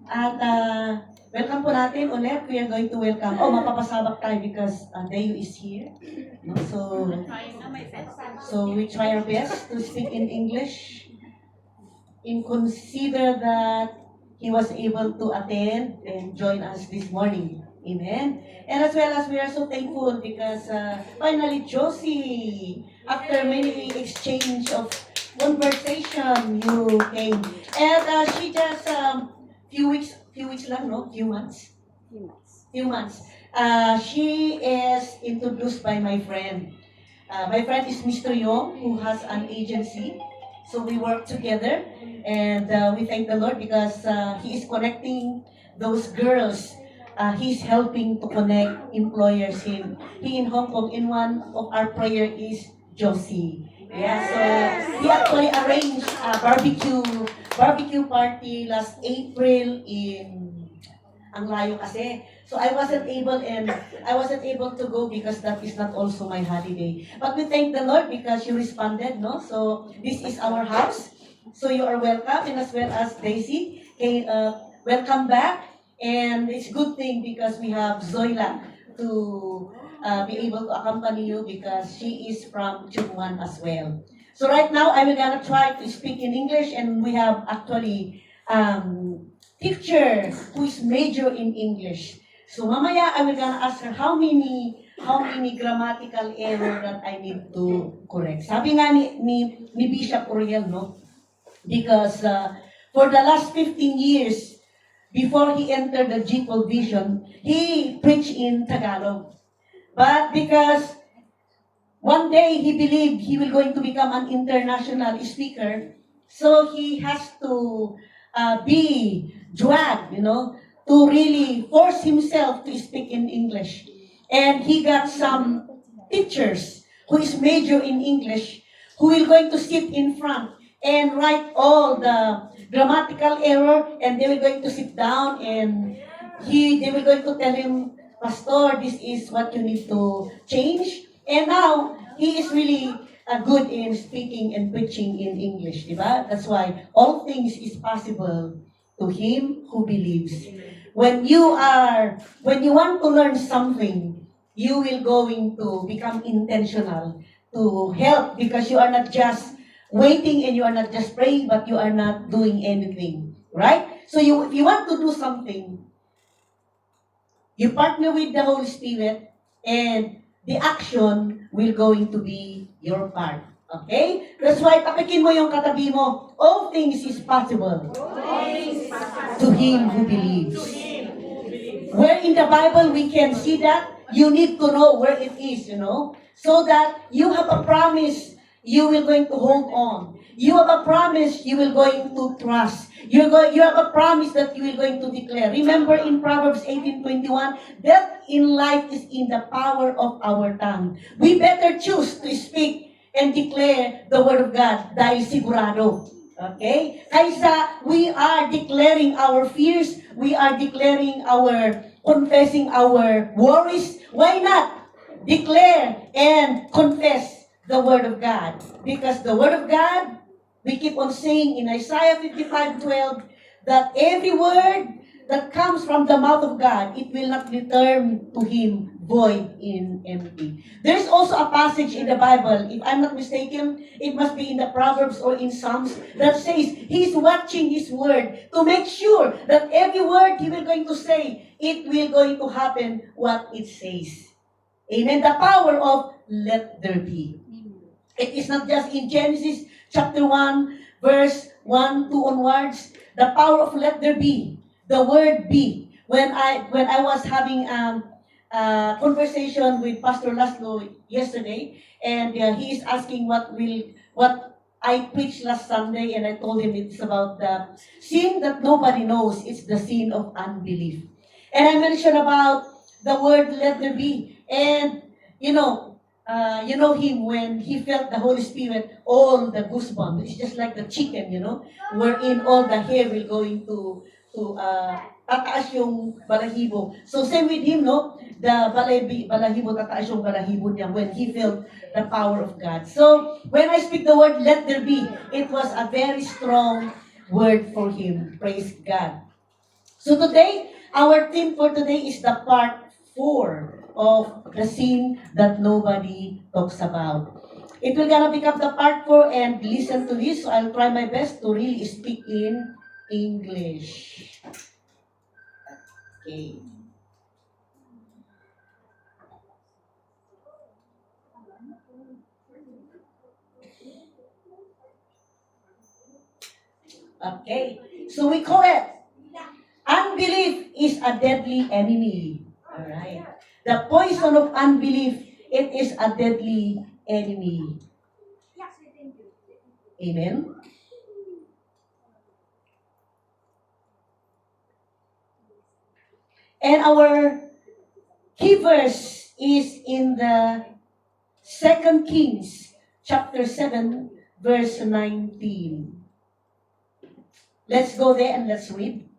At welcome po natin ulit. We are going to welcome. Oh, mapapasabak tayo because Dayo is here. No? So we try our best to speak in English and consider that he was able to attend and join us this morning. Amen. And as well as we are so thankful because finally Josie, after many exchange of conversation, you came. And she just few weeks lang, no? Few months. She is introduced by my friend. My friend is Mr. Yong, who has an agency. So we work together, and we thank the Lord because He is connecting those girls. He's helping to connect employers He in Hong Kong. In one of our prayer is Josie. Yeah, so he actually arranged a barbecue party last April in ang layo kasi. So I wasn't able to go because that is not also my holiday. But we thank the Lord because you responded, no? So this is our house. So you are welcome, and as well as Daisy. Okay, welcome back. And it's good thing because we have Zoila to be able to accompany you because she is from Chungwan as well. So right now, I will gonna try to speak in English, and we have actually teacher who is major in English. So mamaya, I will gonna ask her how many grammatical error that I need to correct. Sabi nga ni Bishop Uriel, no? Because for the last 15 years, before he entered the Jeepal Vision, he preached in Tagalog. But because one day he believed he will going to become an international speaker, so he has to be dragged, to really force himself to speak in English. And he got some teachers who is major in English who will going to sit in front and write all the grammatical error, and they will going to sit down, and they will going to tell him, Pastor, this is what you need to change. And now he is really good in speaking and preaching in English, diba? That's why all things is possible to him who believes. When you want to learn something, you will going to become intentional to help because you are not just waiting and you are not just praying, but you are not doing anything, right? So if you want to do something, you partner with the Holy Spirit, and the action will going to be your part. Okay? That's why tapikin mo yung katabi mo. All things is possible to him who believes. Where in the Bible we can see that, you need to know where it is, so that you have a promise you will going to hold on. You have a promise you will going to trust. You have a promise that you will going to declare. Remember in Proverbs 18:21, death in life is in the power of our tongue. We better choose to speak and declare the word of God dahil sigurado. Okay? Kaysa we are declaring our fears, we are confessing our worries. Why not declare and confess the word of God? Because the word of God, we keep on saying in Isaiah 55:12 that every word that comes from the mouth of God, it will not return to him void in empty. There's also a passage in the Bible, if I'm not mistaken, it must be in the Proverbs or in Psalms, that says he's watching his word to make sure that every word he will going to say, it will going to happen what it says. Amen. The power of let there be. It is not just in Genesis chapter 1, verse 1, 2 onwards. The power of let there be. The word be. When I was having conversation with Pastor Laszlo yesterday, and he is asking what I preached last Sunday, and I told him it's about the sin that nobody knows. It's the sin of unbelief. And I mentioned about the word let there be. And, you know him when he felt the Holy Spirit, all the goosebumps. It's just like the chicken, wherein all the hair will going to tataas yung balahibo. So same with him, no? The balahibo, tataas yung balahibo niya when he felt the power of God. So when I speak the word let there be, it was a very strong word for him. Praise God. So today, our theme for today is the part 4 of the sin that nobody talks about. It will gonna become the part 4 and listen to this. So I'll try my best to really speak in English. Okay. Okay. So we call it unbelief is a deadly enemy. All right. The poison of unbelief, it is a deadly enemy. Amen. And our key verse is in the Second Kings chapter 7 verse 19. Let's go there and let's read.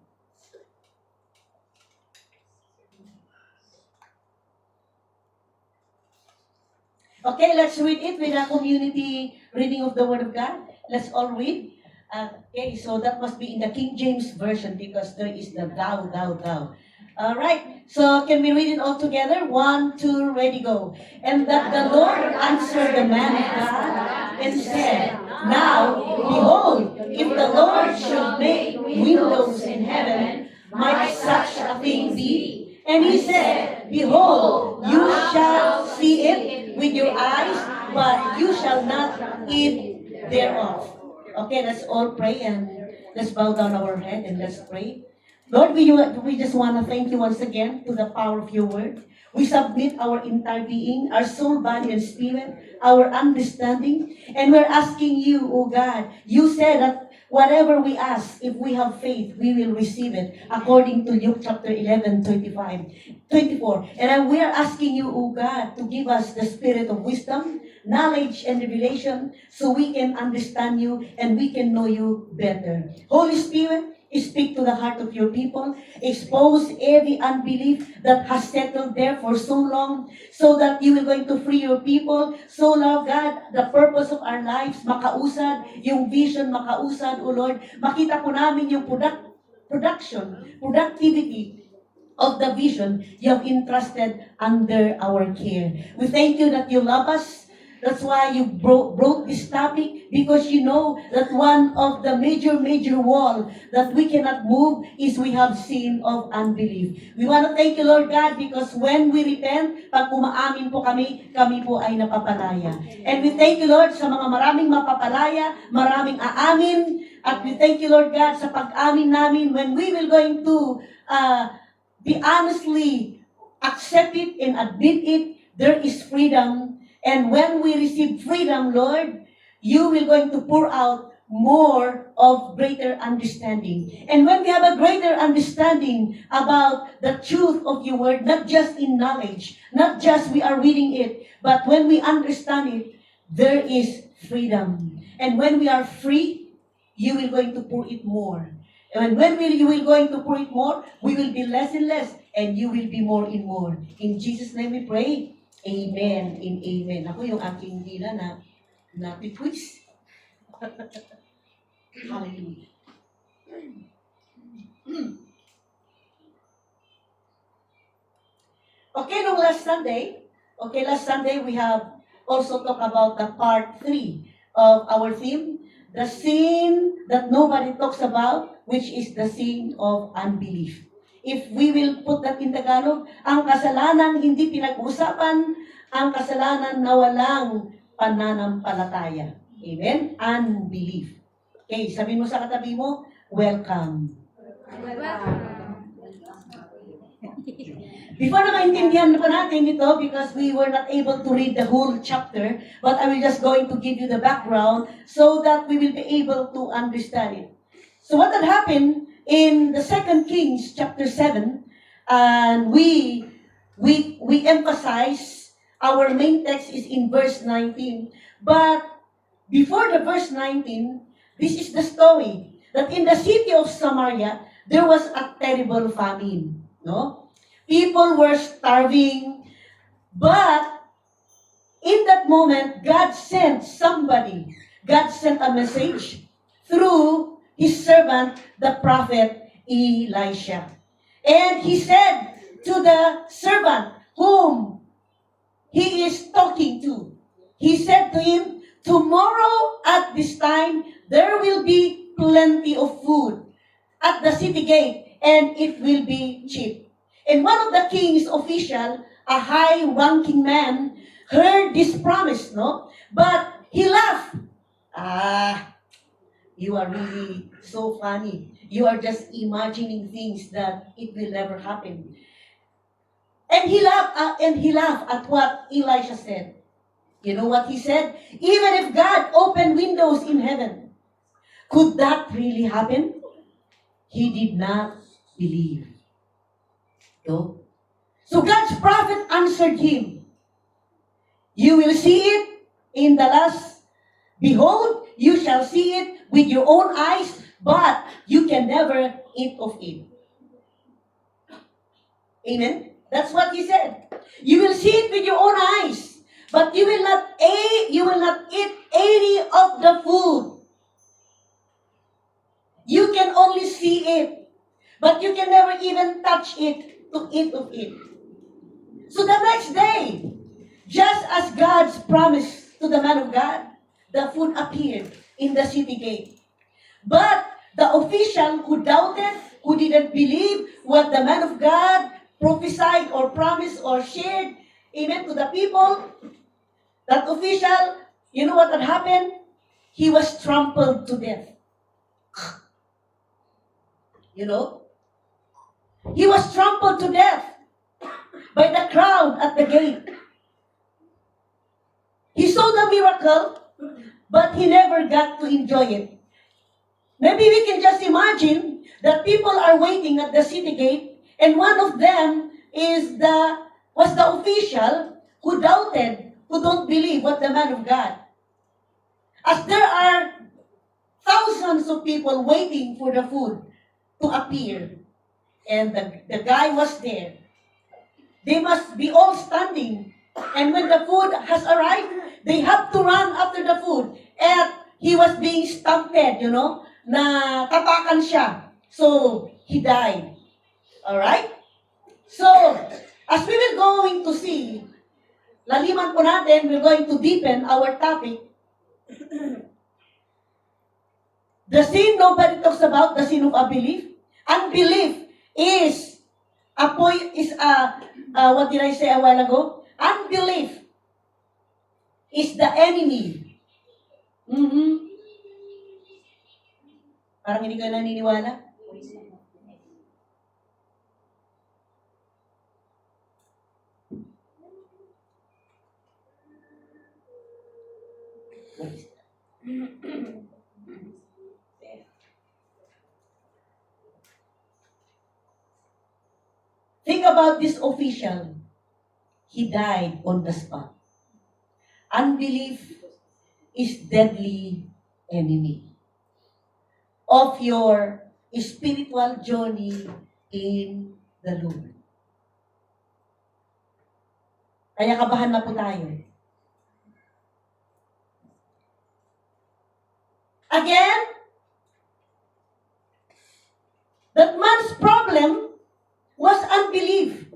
Okay, let's read it with a community reading of the Word of God. Let's all read. Okay, so that must be in the King James Version because there is the thou, thou, thou. All right, so can we read it all together? 1, 2, ready, go. And that the Lord answered the man of God and said, Now, behold, if the Lord should make windows in heaven, might such a thing be? And he said, Behold, you shall see it with your eyes, but you shall not eat thereof. Okay, let's all pray and let's bow down our head and let's pray. Lord, we just want to thank you once again to the power of your word. We submit our entire being, our soul, body, and spirit, our understanding, and we're asking you, oh God, you said that whatever we ask, if we have faith, we will receive it, according to Luke chapter 11, 24. And we are asking you, oh God, to give us the spirit of wisdom, knowledge, and revelation, so we can understand you and we can know you better. Holy Spirit, speak to the heart of your people. Expose every unbelief that has settled there for so long so that you will going to free your people. So, Lord God, the purpose of our lives, makausad, yung vision, makausad, O Lord. Makita po namin yung productivity of the vision you have entrusted under our care. We thank you that you love us. That's why you brought this topic, because you know that one of the major wall that we cannot move is we have sin of unbelief. We want to thank you, Lord God, because when we repent, pag umaamin po kami po ay napapalaya. And we thank you, Lord, sa mga maraming mapapalaya, maraming aamin, at we thank you, Lord God, sa pag-amin namin when we will going to be honestly accept it and admit it, there is freedom. And when we receive freedom, Lord, you will going to pour out more of greater understanding. And when we have a greater understanding about the truth of your word, not just in knowledge, not just we are reading it, but when we understand it, there is freedom. And when we are free, you will going to pour it more. And when you will going to pour it more, we will be less and less, and you will be more and more. In Jesus' name we pray. Amen and amen. Ako yung aking dila na twist. Hallelujah. Okay, last Sunday we have also talked about the part 3 of our theme, the sin that nobody talks about, which is the sin of unbelief. If we will put that in Tagalog, ang kasalanang hindi pinag-usapan, ang kasalanan na walang pananampalataya. Amen? Unbelief. Okay, sabihin mo sa katabi mo, welcome. Before na maintindihan pa natin ito, because we were not able to read the whole chapter, but I will just going to give you the background so that we will be able to understand it. So what had happened in the 2 Kings chapter 7, and we emphasize our main text is in verse 19. But before the verse 19, this is the story that in the city of Samaria, there was a terrible famine. No? People were starving, but in that moment, God sent somebody. God sent a message through his servant, the prophet Elisha. And he said to the servant whom he is talking to, he said to him, tomorrow at this time, there will be plenty of food at the city gate, and it will be cheap. And one of the king's official, a high-ranking man, heard this promise, no? But he laughed. You are really so funny. You are just imagining things that it will never happen. And he laughed at what Elisha said. You know what he said? Even if God opened windows in heaven, could that really happen? He did not believe. No. So God's prophet answered him, you will see it in the last. Behold, you shall see it with your own eyes, but you can never eat of it. Amen? That's what he said. You will see it with your own eyes, but you will not eat any of the food. You can only see it, but you can never even touch it to eat of it. So the next day, just as God's promise to the man of God, the food appeared in the city gate. But the official who doubted, who didn't believe what the man of God prophesied or promised or shared, amen, to the people, that official, you know what had happened? He was trampled to death. You know? He was trampled to death by the crowd at the gate. He saw the miracle, but he never got to enjoy it. Maybe we can just imagine that people are waiting at the city gate, and one of them was the official who doubted, who don't believe what the man of God. As there are thousands of people waiting for the food to appear, and the guy was there. They must be all standing, and when the food has arrived, they have to run after the food. And he was being stamped, you know, na tapakan siya. So, he died. Alright? So, as we will going to see, laliman po natin, we're going to deepen our topic. The sin nobody talks about, the sin of unbelief. Unbelief is what did I say a while ago? Unbelief is the enemy. Parang hindi ka naniniwala? Think about this official. He died on the spot. Unbelief is deadly enemy of your spiritual journey in the Lord. Kaya kabahan na po tayo. Again, that man's problem was unbelief.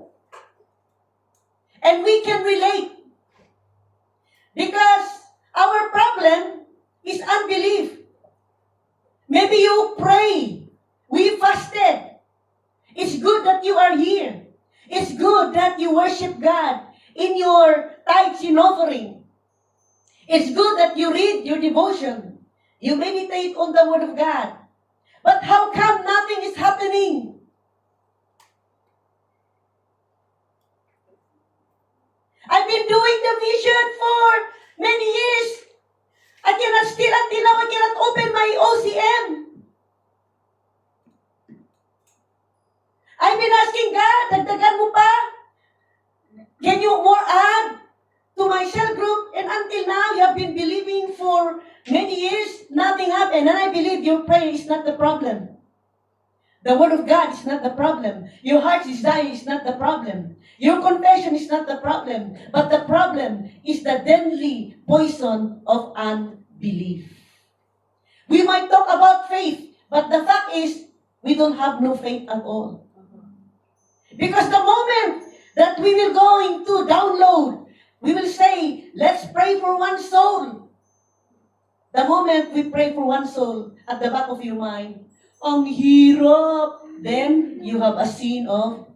And we can relate. Because our problem is unbelief. Maybe you pray. We fasted. It's good that you are here. It's good that you worship God in your tithes and offering. It's good that you read your devotion. You meditate on the Word of God. But how come nothing is happening? I've been doing the vision for many years. Until now, I cannot open my OCM. I've been asking God, dagdagan mo pa? Can you more add to my cell group? And until now, you have been believing for many years, nothing happened. And I believe your prayer is not the problem. The Word of God is not the problem. Your heart's desire is not the problem. Your confession is not the problem. But the problem is the deadly poison of unbelief. We might talk about faith, but the fact is, we don't have no faith at all. Because the moment that we will going to download, we will say, let's pray for one soul. The moment we pray for one soul, at the back of your mind, ang hirap, then you have a sin of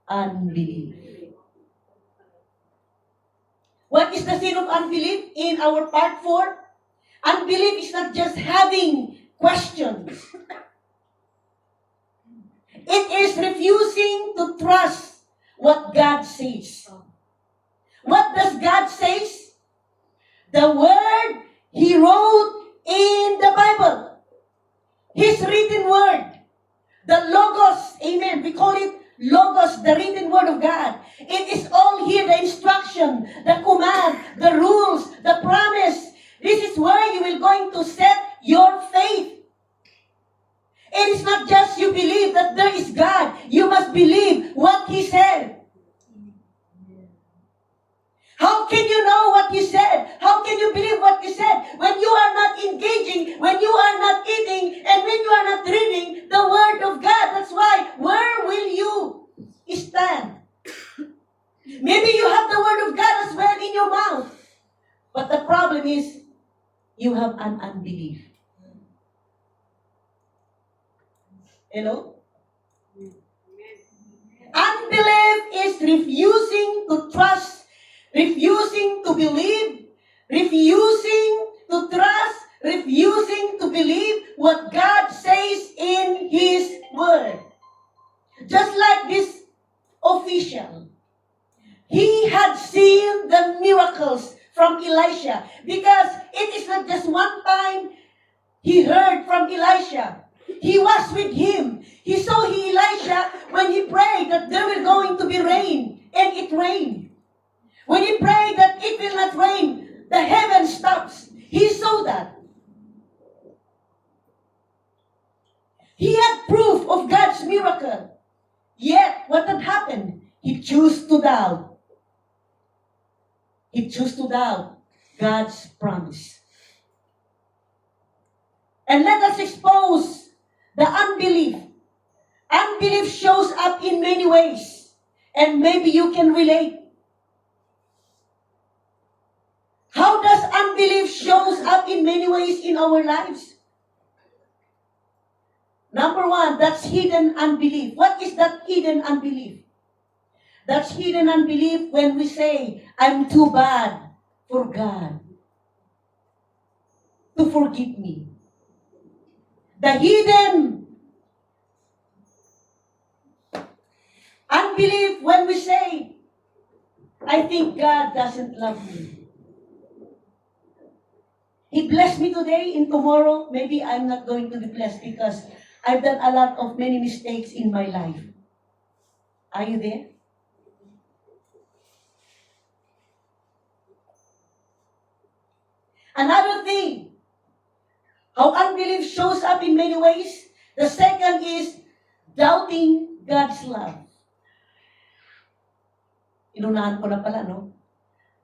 unbelief. What is the sin of unbelief in our part 4? Unbelief is not just having questions. It is refusing to trust what God says. What does God say? The word He wrote in the Bible. His written word. The Logos. Amen. We call it Logos, the written word of God. It is all here, the instruction, the command, the rules, the promise. This is where you will going to set your faith. It is not just you believe that there is God. You must believe what He said. How can you know what He said? How can you believe what He said? When you are not engaging, when you are not eating, and when you are not reading the Word of God. That's why, where will you stand? Maybe you have the Word of God as well in your mouth. But the problem is, you have an unbelief. Hello? Unbelief is refusing to trust, refusing to believe, refusing to trust, refusing to believe what God says in His Word. Just like this official, he had seen the miracles from Elisha, because it is not just one time he heard from Elisha. He was with him. He saw Elisha when he prayed that there will going to be rain, and it rained. When he prayed that it will not rain, the heaven stops. He saw that. He had proof of God's miracle. Yet, what had happened? He chose to doubt. He chose to doubt God's promise. And let us expose the unbelief. Unbelief shows up in many ways. And maybe you can relate. How does unbelief shows up in many ways in our lives? Number one, that's hidden unbelief. What is that hidden unbelief? That's hidden unbelief when we say, I'm too bad for God to forgive me. The hidden unbelief when we say, I think God doesn't love me. He blessed me today, and tomorrow, maybe I'm not going to be blessed because I've done a lot of many mistakes in my life. Are you there? Another thing, how unbelief shows up in many ways. The second is doubting God's love. Inunahan ko na pala, no?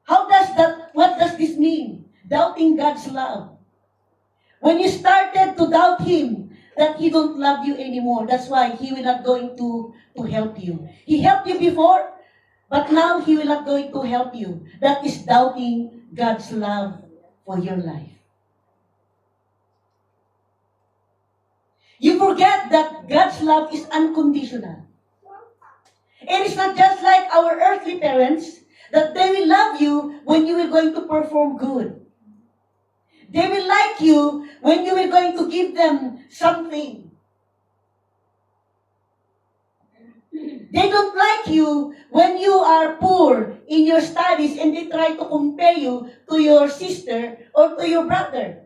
What does this mean? Doubting God's love. When you started to doubt Him, that He don't love you anymore, that's why He will not going to help you. He helped you before, but now He will not going to help you. That is doubting God's love for your life. You forget that God's love is unconditional. It is not just like our earthly parents, that they will love you when you are going to perform good. They will like you when you are going to give them something. They don't like you when you are poor in your studies and they try to compare you to your sister or to your brother.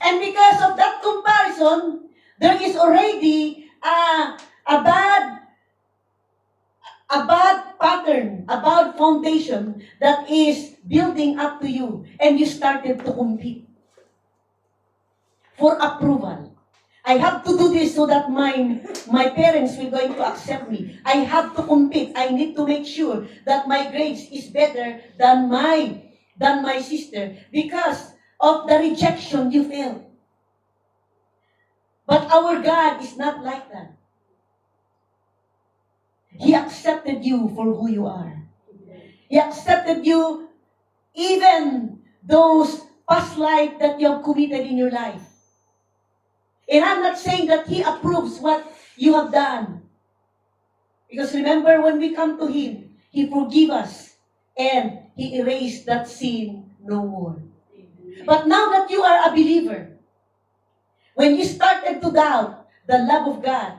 And because of that comparison, there is already a bad pattern, a bad foundation that is building up to you, and you started to compete for approval. I have to do this so that my parents will going to accept me. I have to compete. I need to make sure that my grades is better than my sister because of the rejection you felt. But our God is not like that. He accepted you for who you are. He accepted you even those past life that you have committed in your life. And I'm not saying that He approves what you have done. Because remember, when we come to Him, He forgives us and He erased that sin no more. But now that you are a believer, when you started to doubt the love of God,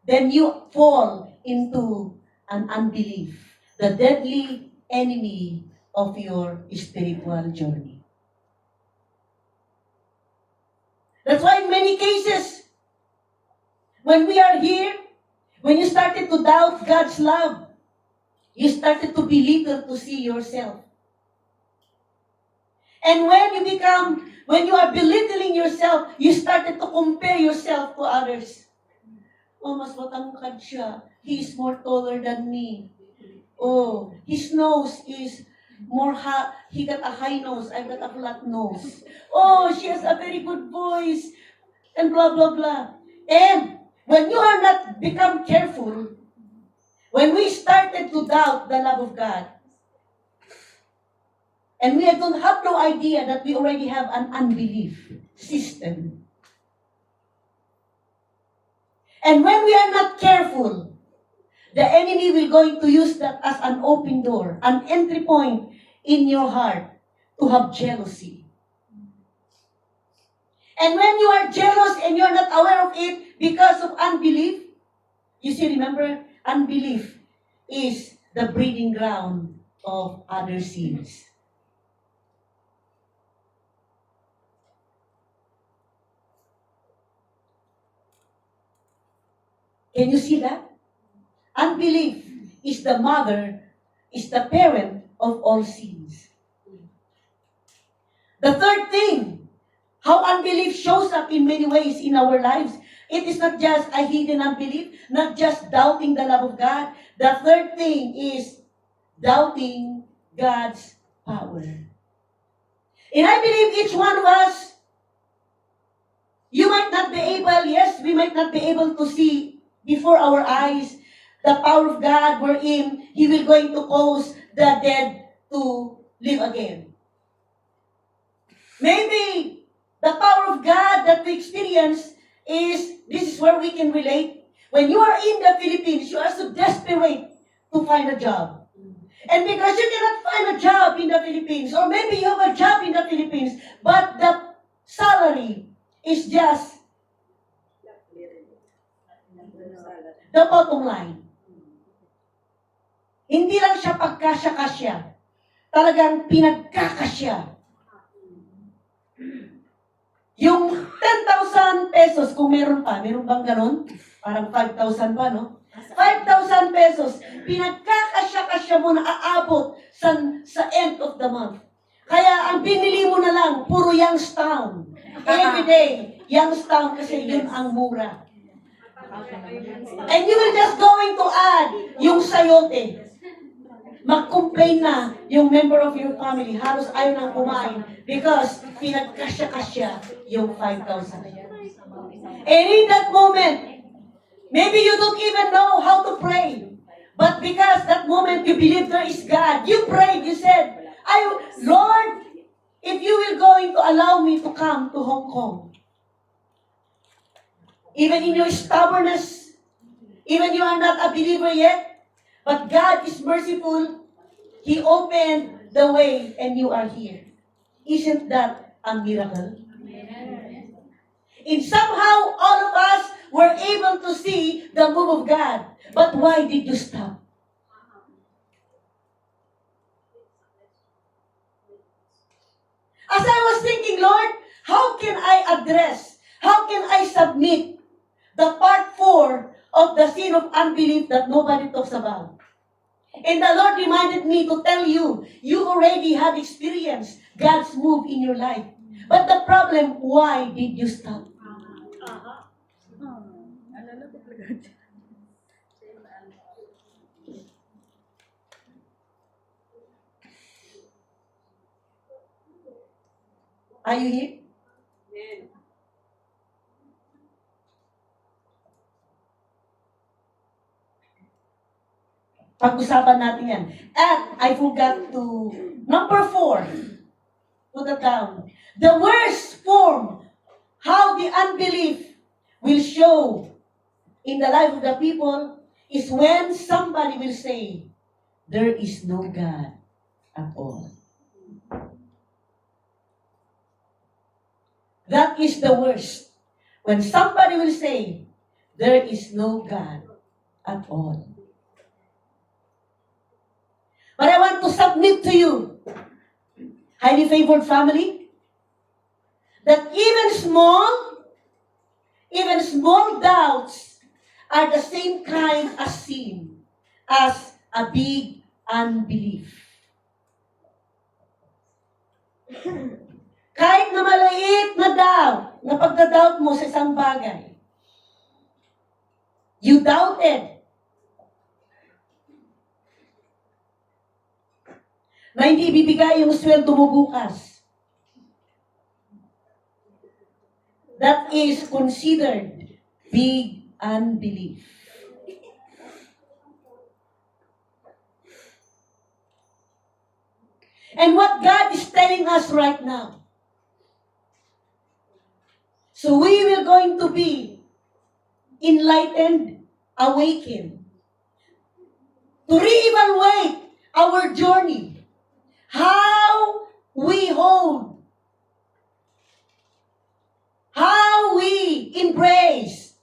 then you fall into an unbelief, the deadly enemy of your spiritual journey. That's why in many cases, when we are here, when you started to doubt God's love, you started to belittle to see yourself. And when you are belittling yourself, you started to compare yourself to others. Oh, mas matangkad siya. He is more taller than me. Oh, his nose is he got a high nose, I got a flat nose. Oh, she has a very good voice, and blah, blah, blah. And when you are not become careful, when we started to doubt the love of God, and we don't have no idea that we already have an unbelief system. And when we are not careful, the enemy will going to use that as an open door, an entry point in your heart to have jealousy. And when you are jealous and you're not aware of it because of unbelief, you see, remember, unbelief is the breeding ground of other sins. Can you see that? Unbelief is the mother, is the parent of all sins. The third thing, how unbelief shows up in many ways in our lives. It is not just a hidden unbelief, not just doubting the love of God. The third thing is doubting God's power. And I believe each one of us, you might not be able, yes, we might not be able to see before our eyes the power of God wherein He will going to cause the dead to live again. Maybe the power of God that we experience this is where we can relate. When you are in the Philippines, you are so desperate to find a job. And because you cannot find a job in the Philippines, or maybe you have a job in the Philippines, but the salary is just the bottom line. Hindi lang siya pagkasya-kasya. Talagang pinagkakasya. Yung 10,000 pesos, kung meron bang ganon? Parang 5,000 pa, no? 5,000 pesos, pinagkakasya-kasya mo na aabot sa end of the month. Kaya ang binili mo na lang, puro Youngstown. Every day, Youngstown kasi yun ang mura. And you will just going to add yung sayote. Mag-complain na yung member of your family, halos ayaw nang kumain because pinagkasya-kasya yung 5,000. And in that moment, maybe you don't even know how to pray. But because that moment you believe there is God, you prayed, you said, Lord, if you will going to allow me to come to Hong Kong, even in your stubbornness, even you are not a believer yet, but God is merciful. He opened the way and you are here. Isn't that a miracle? Amen. And somehow all of us were able to see the move of God. But why did you stop? As I was thinking, Lord, how can I submit the part 4 of the sin of unbelief that nobody talks about? And the Lord reminded me to tell you, you already have experienced God's move in your life. But the problem, why did you stop? Are you here? Pag-usapan natin yan. At I forgot to, number 4, put that down. The worst form, how the unbelief will show in the life of the people is when somebody will say, there is no God at all. That is the worst. When somebody will say, there is no God at all. But I want to submit to you, highly favored family, that even small doubts are the same kind as sin, as a big unbelief. Kahit na maliit na doubt, na pagda-doubt mo sa isang bagay, you doubted na hindi bibigay yung sweldo mo bukas. That is considered big unbelief. And what God is telling us right now, so we will going to be enlightened, awakened, to reevaluate our journey, how we hold, how we embrace,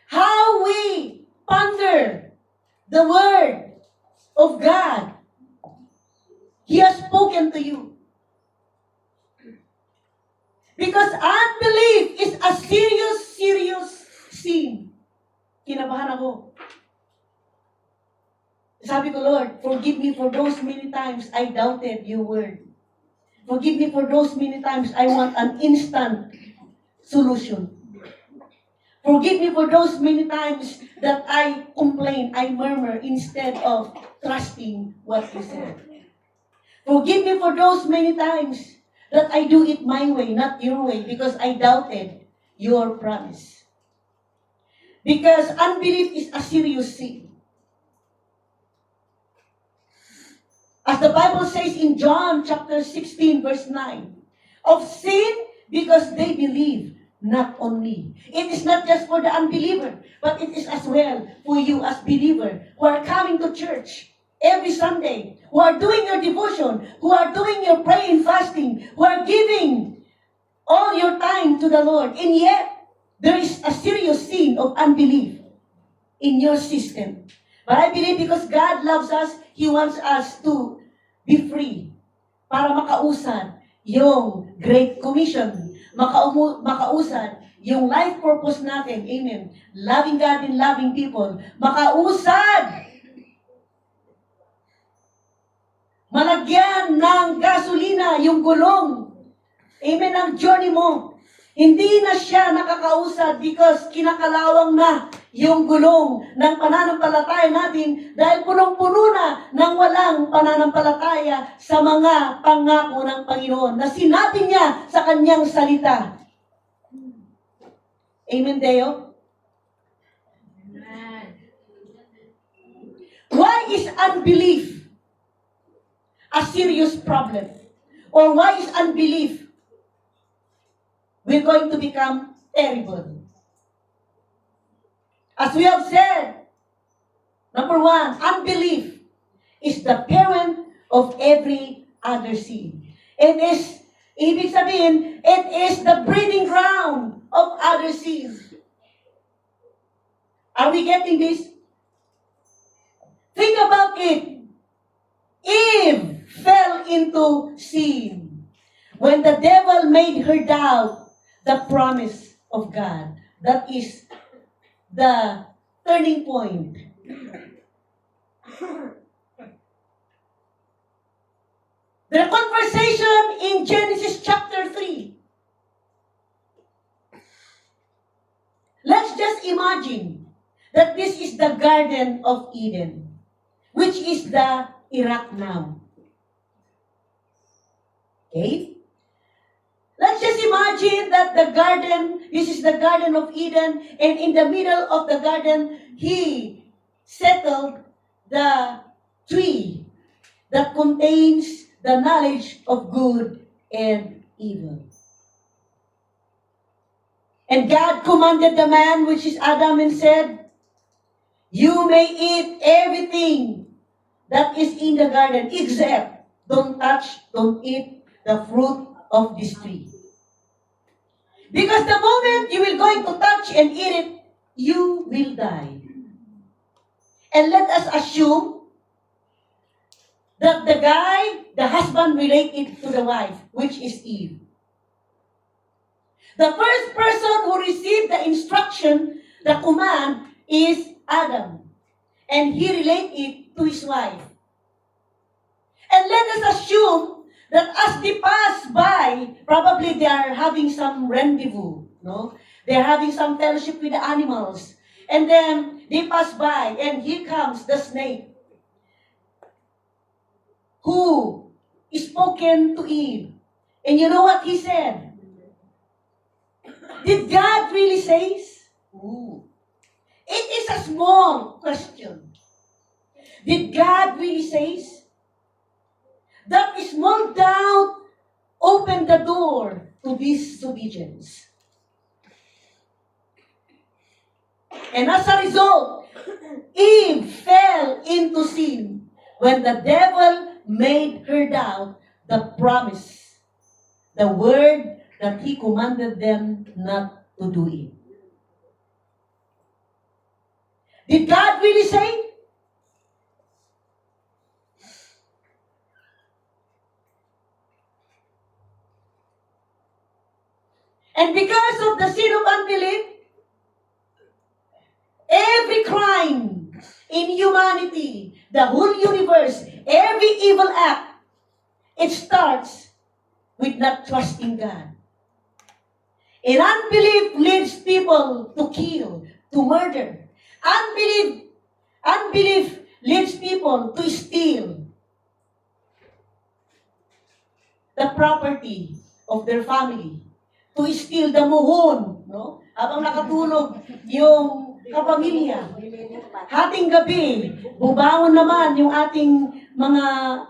how we ponder the Word of God. He has spoken to you. Because unbelief is a serious sin. Kinabahan ako. Sabi ko, Lord, forgive me for those many times I doubted your word. Forgive me for those many times I want an instant solution. Forgive me for those many times that I complain, I murmur, instead of trusting what you said. Forgive me for those many times that I do it my way, not your way, because I doubted your promise. Because unbelief is a serious sin. As the Bible says in John chapter 16, verse 9, of sin because they believe not on me. It is not just for the unbeliever, but it is as well for you as believer who are coming to church every Sunday, who are doing your devotion, who are doing your prayer and fasting, who are giving all your time to the Lord, and yet there is a serious sin of unbelief in your system. But I believe because God loves us, He wants us to be free para makausad yung Great Commission, makausad yung life purpose natin, amen, loving God and loving people, makausad malagyan ng gasolina yung gulong. Amen, ang journey mo. Hindi na siya nakakausad because kinakalawang na yung gulong ng pananampalataya natin dahil punong-puno na ng walang pananampalataya sa mga pangako ng Panginoon na sinabi niya sa kanyang salita. Amen, Deo? Amen. Why is unbelief a serious problem? Or why is unbelief we're going to become terrible? As we have said, number 1, unbelief is the parent of every other sin. It is, ibig sabihin, it is the breeding ground of other sins. Are we getting this? Think about it. Eve fell into sin when the devil made her doubt the promise of God. That is the turning point. The conversation in Genesis chapter 3. Let's just imagine that this is the Garden of Eden, which is the Iraq now. Okay? Let's just imagine that the garden, this is the Garden of Eden, and in the middle of the garden, he settled the tree that contains the knowledge of good and evil. And God commanded the man, which is Adam, and said, you may eat everything that is in the garden, except don't eat the fruit of this tree. Because the moment you will going to touch and eat it, you will die. And let us assume that the husband related to the wife, which is Eve. The first person who received the instruction, the command, is Adam. And he related it to his wife. And let us assume that as they pass by, probably they are having some rendezvous, no? They're having some fellowship with the animals. And then they pass by, and here comes the snake, who is spoken to Eve. And you know what he said? Did God really say? Ooh. It is a small question. Did God really say? That small doubt opened the door to disobedience. And as a result, Eve fell into sin when the devil made her doubt the promise, the word that he commanded them not to do it. Did God really say? And because of the sin of unbelief, every crime in humanity, the whole universe, every evil act, it starts with not trusting God. And unbelief leads people to kill, to murder. Unbelief leads people to steal the property of their family, to steal the muhon, no? Habang nakatulog yung kapamilya. Hating gabi, bubangon naman yung ating mga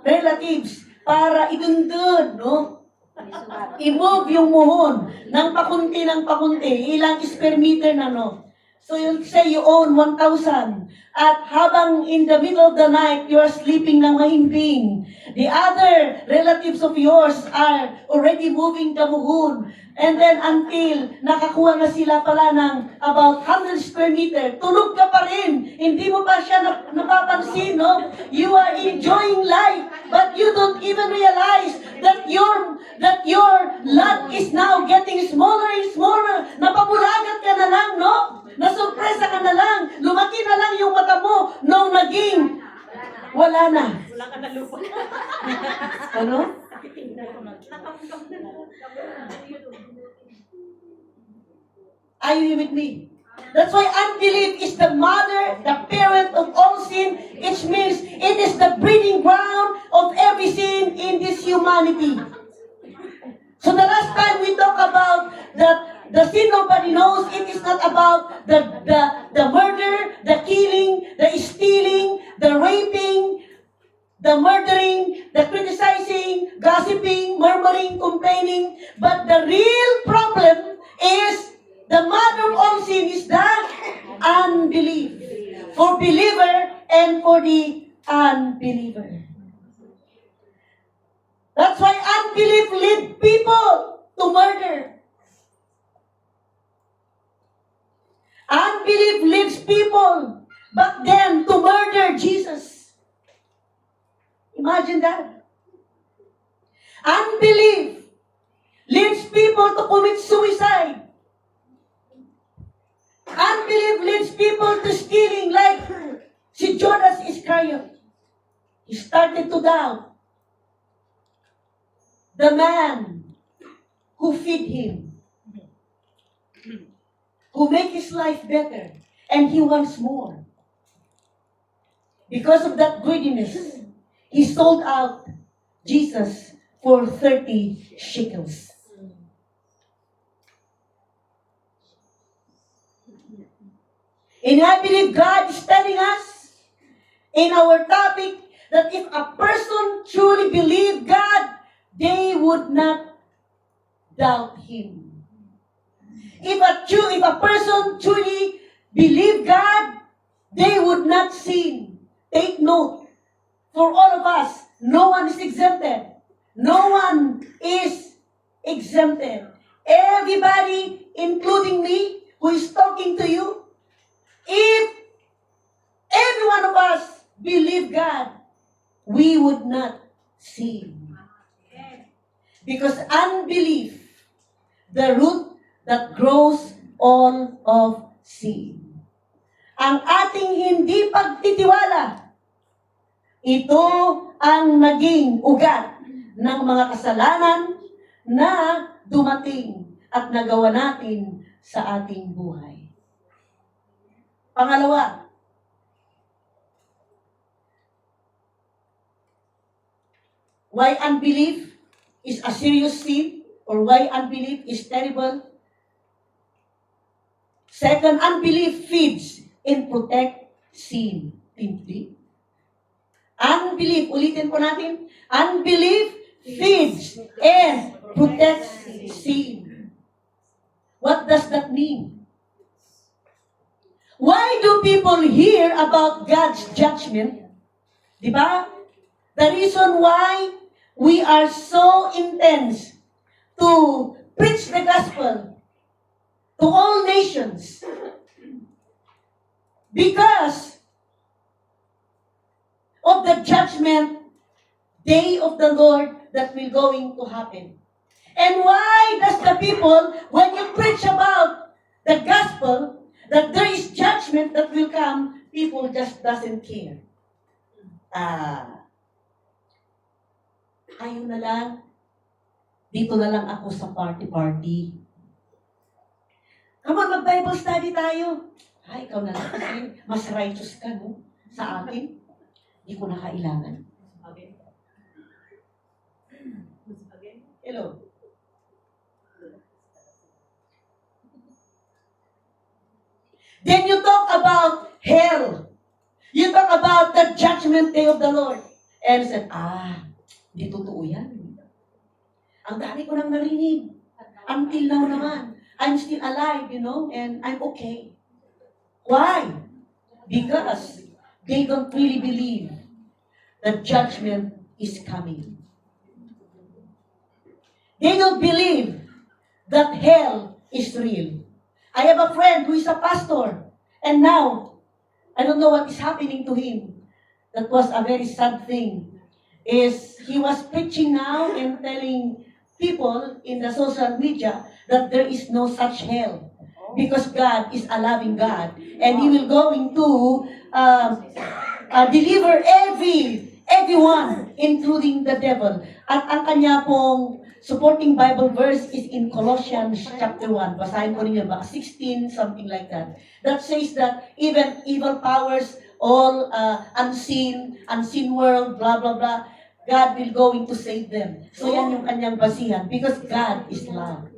relatives para idundod, no? I-move yung muhon ng pakunti, ilang square meter na, no? So you say you own 1,000 at habang in the middle of the night, you are sleeping ng mahimbing. The other relatives of yours are already moving the muhon. And then until nakakuha na sila pala ng about 100 square meter, tulog ka pa rin. Hindi mo pa siya napapansin, no? You are enjoying life, but you don't even realize that your lot is now getting smaller and smaller. Napabulagat ka na lang, no? Nasurpresa ka na lang. Lumaki na lang yung mata mo nung naging wala na. Wala ka na lupa. Ano? Are you with me? That's why unbelief is the mother, the parent of all sin. It means it is the breeding ground of every sin in this humanity. So the last time we talk about the sin nobody knows, it is not about the murder, the killing, the stealing, the raping, the murdering, the criticizing, gossiping, murmuring, complaining. But the real problem is the mother of all sin is that unbelief. For believer and for the unbeliever. That's why unbelief leads people to murder. Unbelief leads people back then to murder Jesus. Imagine that. Unbelief leads people to commit suicide. Unbelief leads people to stealing like si Judas Iscariot. He started to doubt the man who feed him, who make his life better, and he wants more. Because of that greediness, he sold out Jesus for 30 shekels. And I believe God is telling us, in our topic that if a person truly believed God, they would not doubt Him. If a person truly believed God, they would not sin. Take note, for all of us, no one is exempted. No one is exempted. Everybody, including me, who is talking to you, if every one of us believe God, we would not sin. Because unbelief, the root that grows all of sin. Ang ating hindi pagtitiwala, ito ang naging ugat ng mga kasalanan na dumating at nagawa natin sa ating buhay. Pangalawa, why unbelief is a serious sin or why unbelief is terrible. Second, unbelief feeds and protect sin. Hindi. Unbelief, ulitin po natin, unbelief feeds and protects sin. What does that mean? Why do people hear about God's judgment? Di ba? The reason why we are so intense to preach the gospel to all nations. Because of the judgment day of the Lord that will going to happen. And why does the people, when you preach about the gospel, that there is judgment that will come, people just doesn't care. Ayaw na lang, dito na lang ako sa party-party. Come on, mag-Bible study tayo. Ay, ikaw na lang kasi mas righteous ka, no? Sa akin, hindi ko na kailangan. Hello. Then you talk about hell. You talk about the judgment day of the Lord. And said, hindi totoo yan. Ang dami ko nang narinig. Until now naman. I'm still alive, and I'm okay. Why? Because they don't really believe that judgment is coming. They don't believe that hell is real. I have a friend who is a pastor, and now, I don't know what is happening to him. That was a very sad thing. He was preaching now and telling people in the social media that there is no such hell. Because God is a loving God. And He will going to deliver everyone, including the devil. At ang kanya pong supporting Bible verse is in Colossians chapter 1. Basahin ko ninyo, baka 16, something like that. That says that even evil powers, all unseen world, blah, blah, blah, God will going to save them. So yan yung kanyang basihan. Because God is love.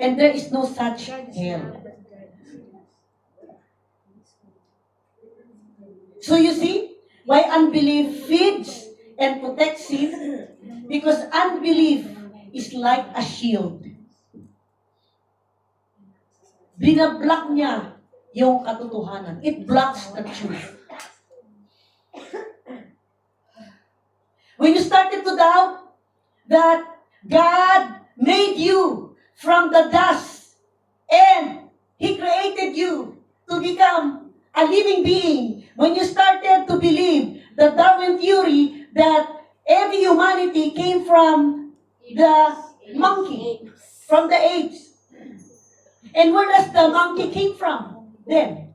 And there is no such hell. So you see, why unbelief feeds and protects sin? Because unbelief is like a shield. Binablock niya yung katotohanan. It blocks the truth. When you started to doubt that God made you from the dust and He created you to become a living being, when you started to believe the Darwin theory that every humanity came from the monkey, from the apes. And where does the monkey came from then?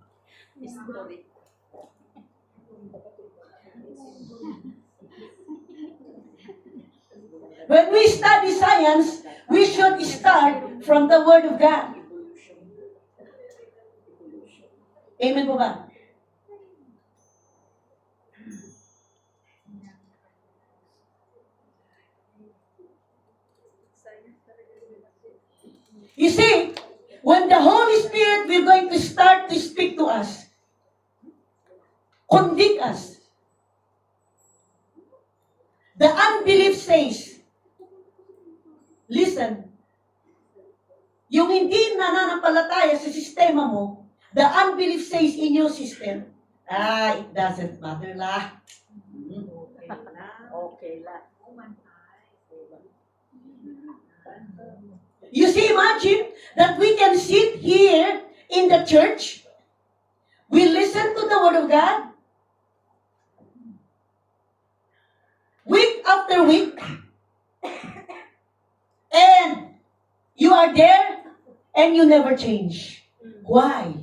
When we study science, we should start from the Word of God. Amen po ba? You see, when the Holy Spirit will going to start to speak to us, convict us, The unbelief says, listen, yung hindi nananampalataya sa sistema mo, the unbelief says in your system, it doesn't matter lah. Okay lang. You see, imagine that we can sit here in the church, we listen to the Word of God, week after week, and you are there and you never change. Why?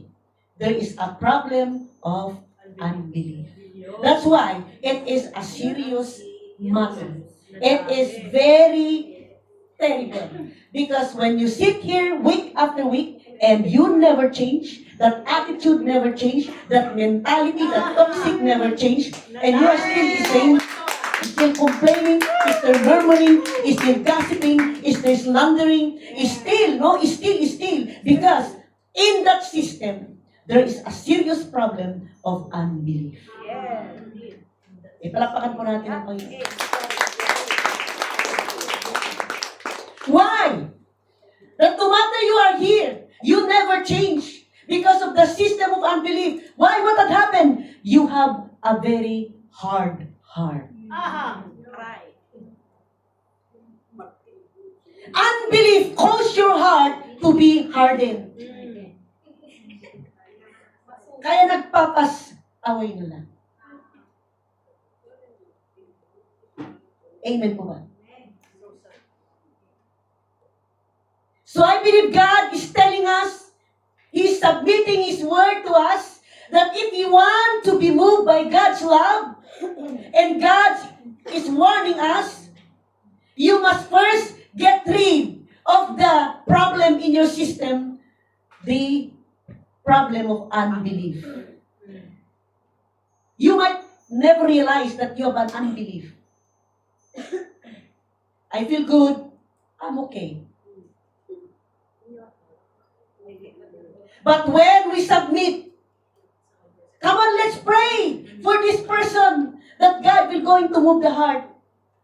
There is a problem of unbelief. That's why it is a serious matter. It is very terrible. Because when you sit here week after week and you never change, that attitude never change, that mentality, that toxic never change, and you are still the same, still complaining, still murmuring, still gossiping, still slandering, still, because in that system, there is a serious problem of unbelief. Palakpakan po natin ang Panginoon. Why? That no matter you are here, you never change because of the system of unbelief. Why? What had happened? You have a very hard heart. Right. Unbelief causes your heart to be hardened. Kaya nagpapas-away na lang. Amen po ba? So I believe God is telling us, He's submitting His word to us, that if you want to be moved by God's love, and God is warning us, you must first get rid of the problem in your system, the problem of unbelief. You might never realize that you have an unbelief. I feel good, I'm okay. But when we submit, come on, let's pray for this person that God will going to move the heart.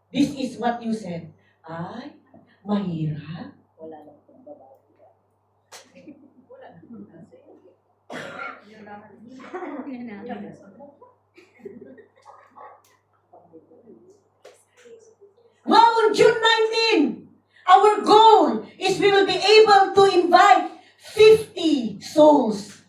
This is what you said. Ay, mahirap. Wala lang pong babae. Well, on June 19, our goal is we will be able to invite 50 souls.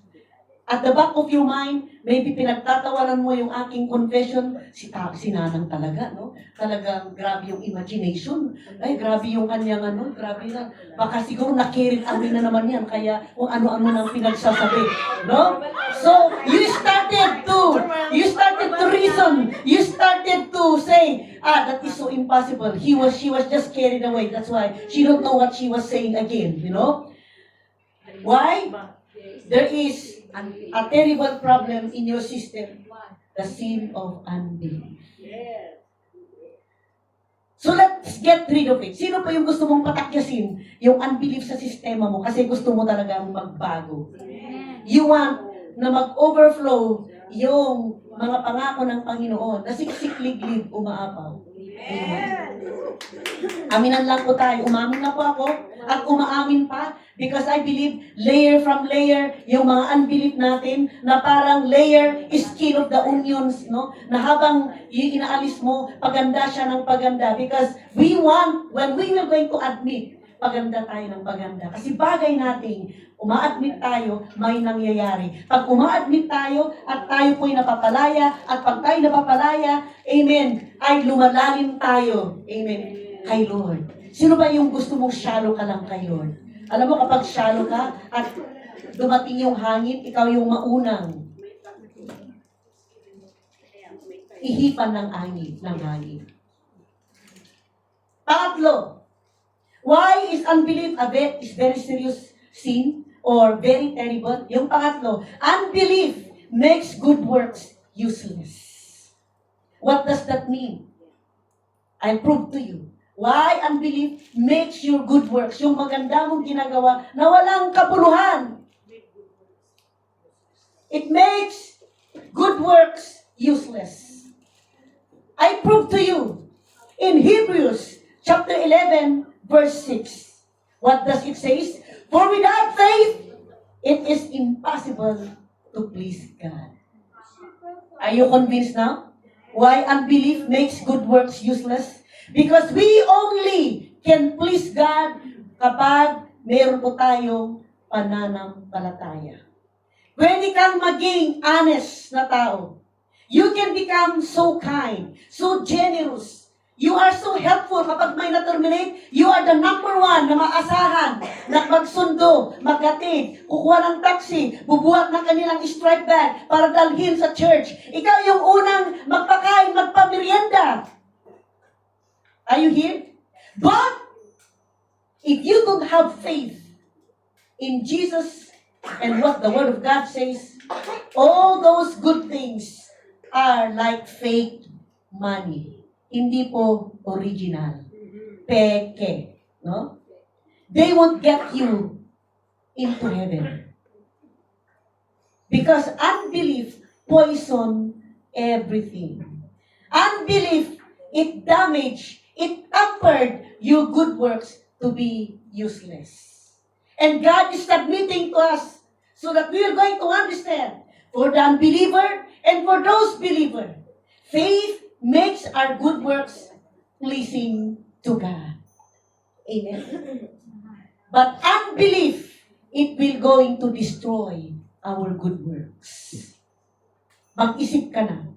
At the back of your mind, maybe pinagtatawanan mo yung aking confession, si Nanang talaga, no? Talagang grabe yung imagination. Ay, grabe yung kanyang grabe na. Baka siguro nakirit away na naman yan, kaya kung ano-ano nang pinagsasabi, no? So, you started to reason. You started to say, that is so impossible. She was just carried away. That's why she don't know what she was saying again, you know? Why? There is a terrible problem in your system, the sin of unbelief. So let's get rid of it. Sino pa yung gusto mong patakyasin? Yung unbelief sa sistema mo kasi gusto mo talagang magbago. You want na mag-overflow yung mga pangako ng Panginoon na siksik-liglib umaapaw. Aminan lang po tayo. Umamin na po ako at umaamin pa because I believe layer from layer yung mga unbelief natin na parang layer is skin of the onions, no? Na habang inaalis mo, paganda siya ng paganda because we want, when we were going to admit, paganda tayo ng paganda. Kasi bagay nating uma-admit tayo, may nangyayari. Pag uma-admit tayo at tayo po'y napapalaya at pag tayo napapalaya, amen, ay lumalalim tayo, amen, kay Lord. Sino ba yung gusto mong shallow ka lang kay Lord? Alam mo, kapag shallow ka at dumating yung hangin, ikaw yung maunang ihipan ng hangin. Pangatlo, why is unbelief is very serious sin or very terrible? Yung pangatlo, unbelief makes good works useless. What does that mean? I'll prove to you. Why unbelief makes your good works, yung maganda mong ginagawa na walang kabuluhan. It makes good works useless. I prove to you. verse 6. What does it say? For without faith, it is impossible to please God. Are you convinced now? Why unbelief makes good works useless? Because we only can please God kapag meron po tayong pananampalataya. Pwede kang maging honest na tao. You can become so kind, so generous. You are so helpful kapag may na-terminate. You are the number one na maasahan, na magsundo, maghatid, kukuha ng taxi, bubuhat ng kanilang strike bag para dalhin sa church. Ikaw yung unang magpakain, magpamerienda. Are you here? But, if you don't have faith in Jesus and what the Word of God says, all those good things are like fake money. Hindi po original. Peke. No? They won't get you into heaven. Because unbelief poison everything. Unbelief, it damaged, it hampered your good works to be useless. And God is submitting to us so that we are going to understand for the unbeliever and for those believers, faith makes our good works pleasing to God. Amen. But unbelief, it will going to destroy our good works. Mag-isip ka na.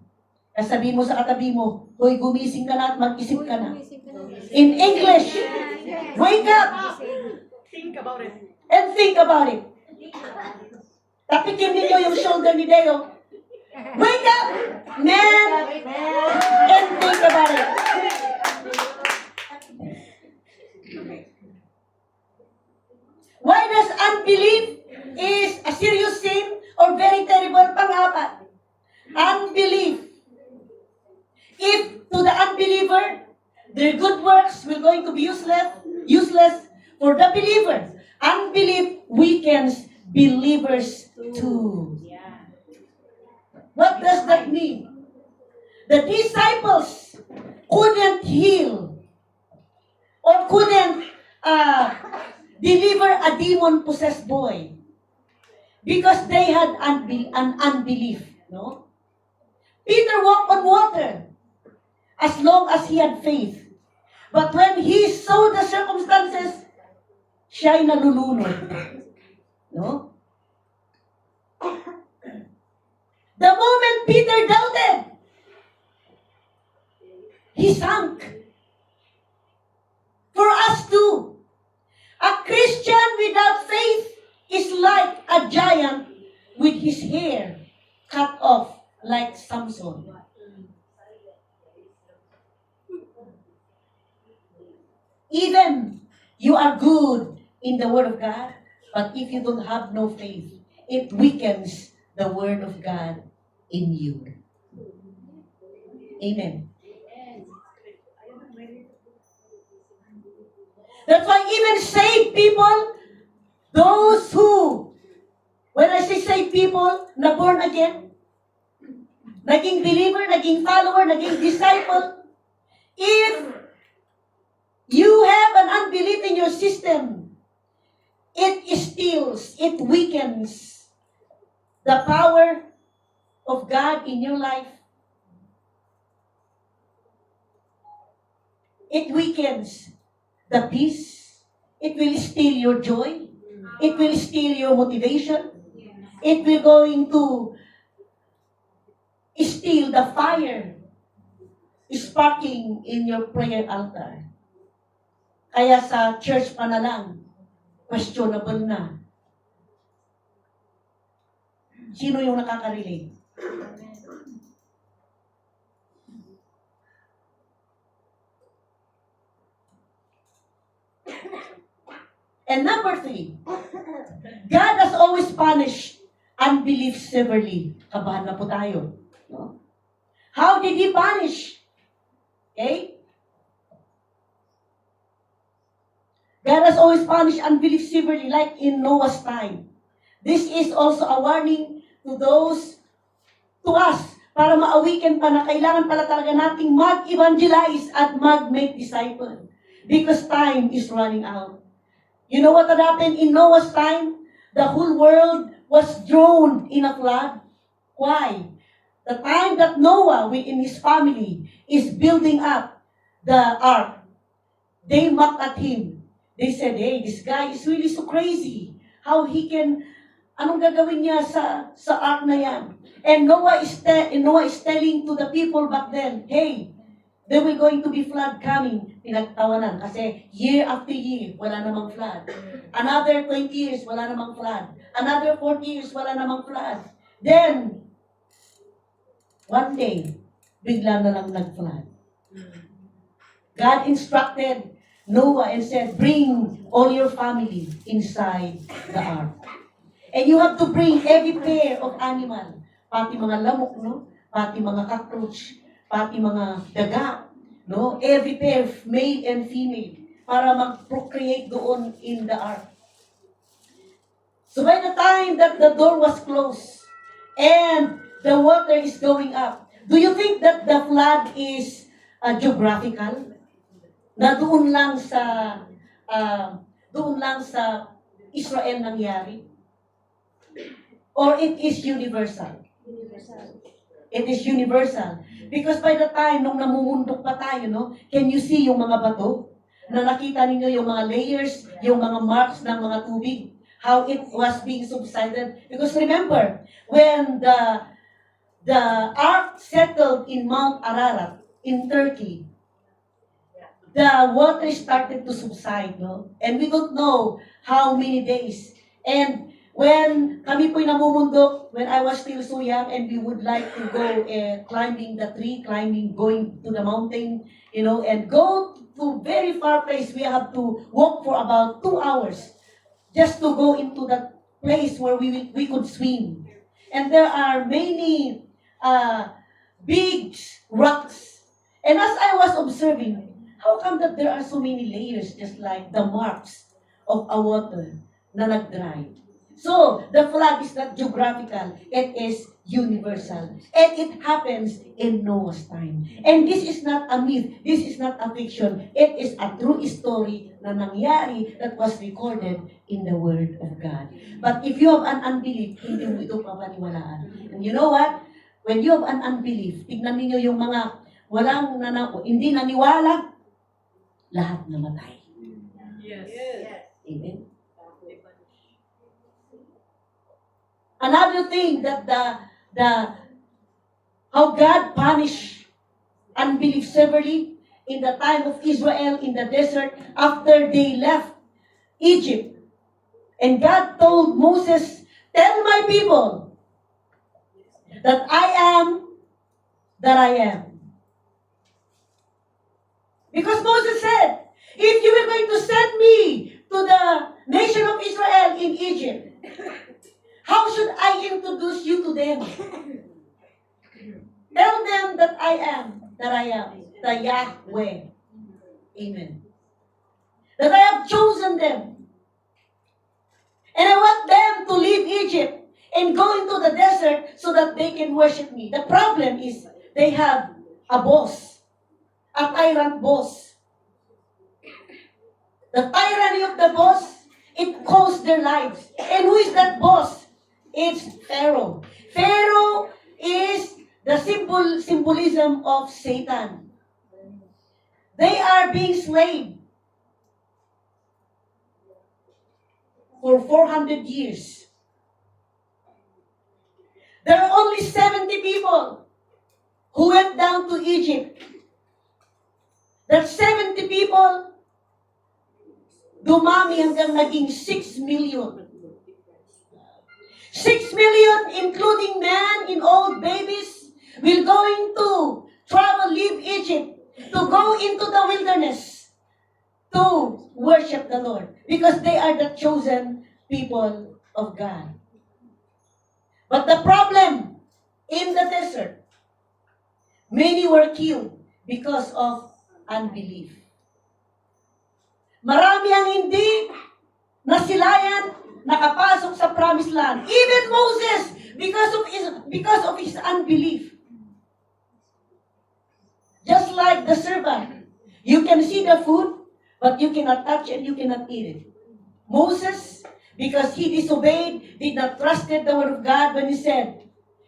Sabihin mo sa katabi mo, hoy, gumising ka na at mag-isip ka na. In English, wake up Think about it. and think about it. Tapikin ninyo yung shoulder ni Deo. Wake up, man, and think about it. Why does unbelief is a serious sin or very terrible? Pang-apat, unbelief. If to the unbeliever, their good works will going to be useless for the believer. Unbelief weakens believers too. What does that mean? The disciples couldn't heal or couldn't deliver a demon-possessed boy because they had an unbelief. No? Peter walked on water as long as he had faith. But when he saw the circumstances, siya'y nalulunod. No? The moment Peter doubted, he sank. For us too, a Christian without faith is like a giant with his hair cut off like Samson. Even you are good in the Word of God, but if you don't have no faith, it weakens the Word of God in you. Amen. That's why even saved people, those who, when I say saved people, na born again, naging believer, naging follower, naging disciple, if you have an unbelief in your system, it steals, it weakens the power of God in your life. It weakens the peace. It will steal your joy. It will steal your motivation. It will going to steal the fire sparking in your prayer altar. Kaya sa church pa na lang, questionable na. Sino yung nakaka-relate? And number 3, God has always punished unbelief severely. Kabahan na po tayo. No? How did He punish? Okay? God has always punished unbelief severely, like in Noah's time. This is also a warning to us, para ma-awaken pa na kailangan pala talaga nating mag-evangelize at mag-make disciple. because time is running out. You know what had happened in Noah's time? The whole world was drowned in a flood. Why? The time that Noah within his family is building up the ark, they mocked at him. They said, hey, this guy is really so crazy. How he can, anong gagawin niya sa ark na yan? And Noah is telling to the people back then, hey, there will going to be flood coming. Pinagtawanan kasi year after year, wala namang flood. Another 20 years, wala namang flood. Another 40 years, wala namang flood. Then, one day, bigla na lang nag-flood. God instructed Noah and said, bring all your family inside the ark. And you have to bring every pair of animal, pati mga lamok, no? Pati mga cockroach, pati mga daga, no? Every pair, male and female, para mag-procreate doon in the ark. So by the time that the door was closed and the water is going up, do you think that the flood is geographical? Na doon lang sa Israel nangyari? Or it is universal? It is universal. Because by the time nung namumundok pa tayo, no, can you see yung mga bato? Na nakita ninyo yung mga layers, yung mga marks ng mga tubig, how it was being subsided. Because remember, when the ark settled in Mount Ararat in Turkey, the water started to subside, no? And we don't know how many days. And when kami po'y namumundok, when I was still so young, and we would like to go climbing the tree, going to the mountain, you know, and go to very far place. We have to walk for about 2 hours just to go into that place where we could swim. And there are many big rocks. And as I was observing, how come that there are so many layers just like the marks of a water na nag-dry? So, the flood is not geographical, it is universal. And it happens in Noah's time. And this is not a myth, this is not a fiction, it is a true story na nangyari that was recorded in the Word of God. But if you have an unbelief, hindi mo ito papaniwalaan. And you know what? When you have an unbelief, tignan niyo yung mga hindi naniwala, lahat namatay. Yes. Amen? Another thing that how God punished unbelief severely in the time of Israel in the desert after they left Egypt. And God told Moses, tell my people that I am that I am. Because Moses said, if you were going to send me to the nation of Israel in Egypt, how should I introduce you to them? Tell them that I am, the Yahweh. Amen. That I have chosen them. And I want them to leave Egypt and go into the desert so that they can worship me. The problem is they have a boss, a tyrant boss. The tyranny of the boss, it costs their lives. And who is that boss? It's Pharaoh. Pharaoh is the symbolism of Satan. They are being slaves for 400 years. There are only 70 people who went down to Egypt. That 70 people, dumami hanggang naging 6 million. 6 million, including men and old babies, will going to travel, leave Egypt, to go into the wilderness to worship the Lord. Because they are the chosen people of God. But the problem in the desert, many were killed because of unbelief. Marami ang hindi nasilayan, nakapasok sa promised land. Even Moses, because of his unbelief. Just like the servant, you can see the food, but you cannot touch and you cannot eat it. Moses, because he disobeyed, did not trusted the word of God when he said,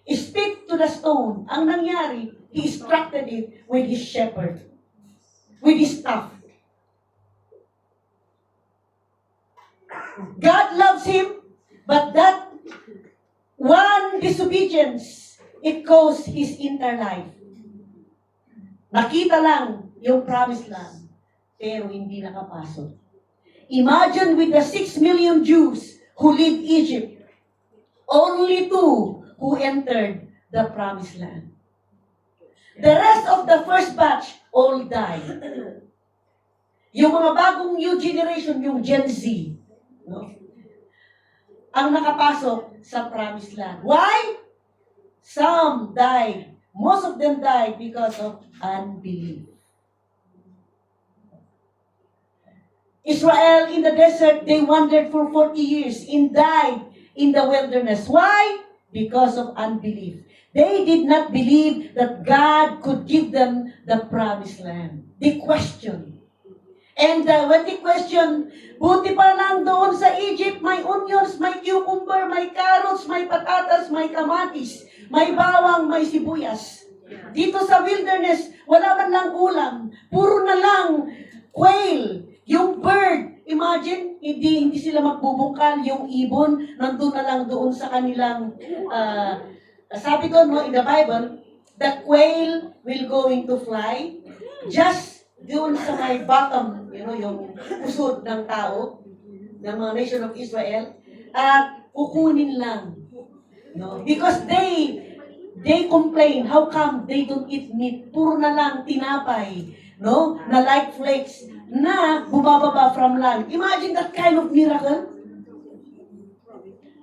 speak to the stone. Ang nangyari, he instructed it with his shepherd, with his staff. God loves him, but that one disobedience, it cost his entire life. Nakita lang yung promised land, pero hindi nakapasok. Imagine with the 6 million Jews who lived Egypt, only 2 who entered the promised land. The rest of the first batch all died. Yung mga bagong new generation, yung Gen Z, no? Ang nakapasok sa promised land. Why? Some died. Most of them died because of unbelief. Israel in the desert, they wandered for 40 years and died in the wilderness. Why? Because of unbelief. They did not believe that God could give them the promised land. They questioned. And when they questioned, buti pa lang doon sa Egypt, may onions, may cucumber, may carrots, may patatas, may kamatis, may bawang, may sibuyas. Dito sa wilderness, wala man lang ulam. Puro na lang quail. Yung bird, imagine, hindi sila magbubungkal. Yung ibon, nandun na lang doon sa kanilang, sabi ko, no, in the Bible, the quail will going to fly just doon sa may bottom, yung pusod ng tao, ng mga nation of Israel, at kukunin lang. No? Because they complain, how come they don't eat meat? Puro na lang tinapay, no? Na like flakes, na bumababa from land. Imagine that kind of miracle.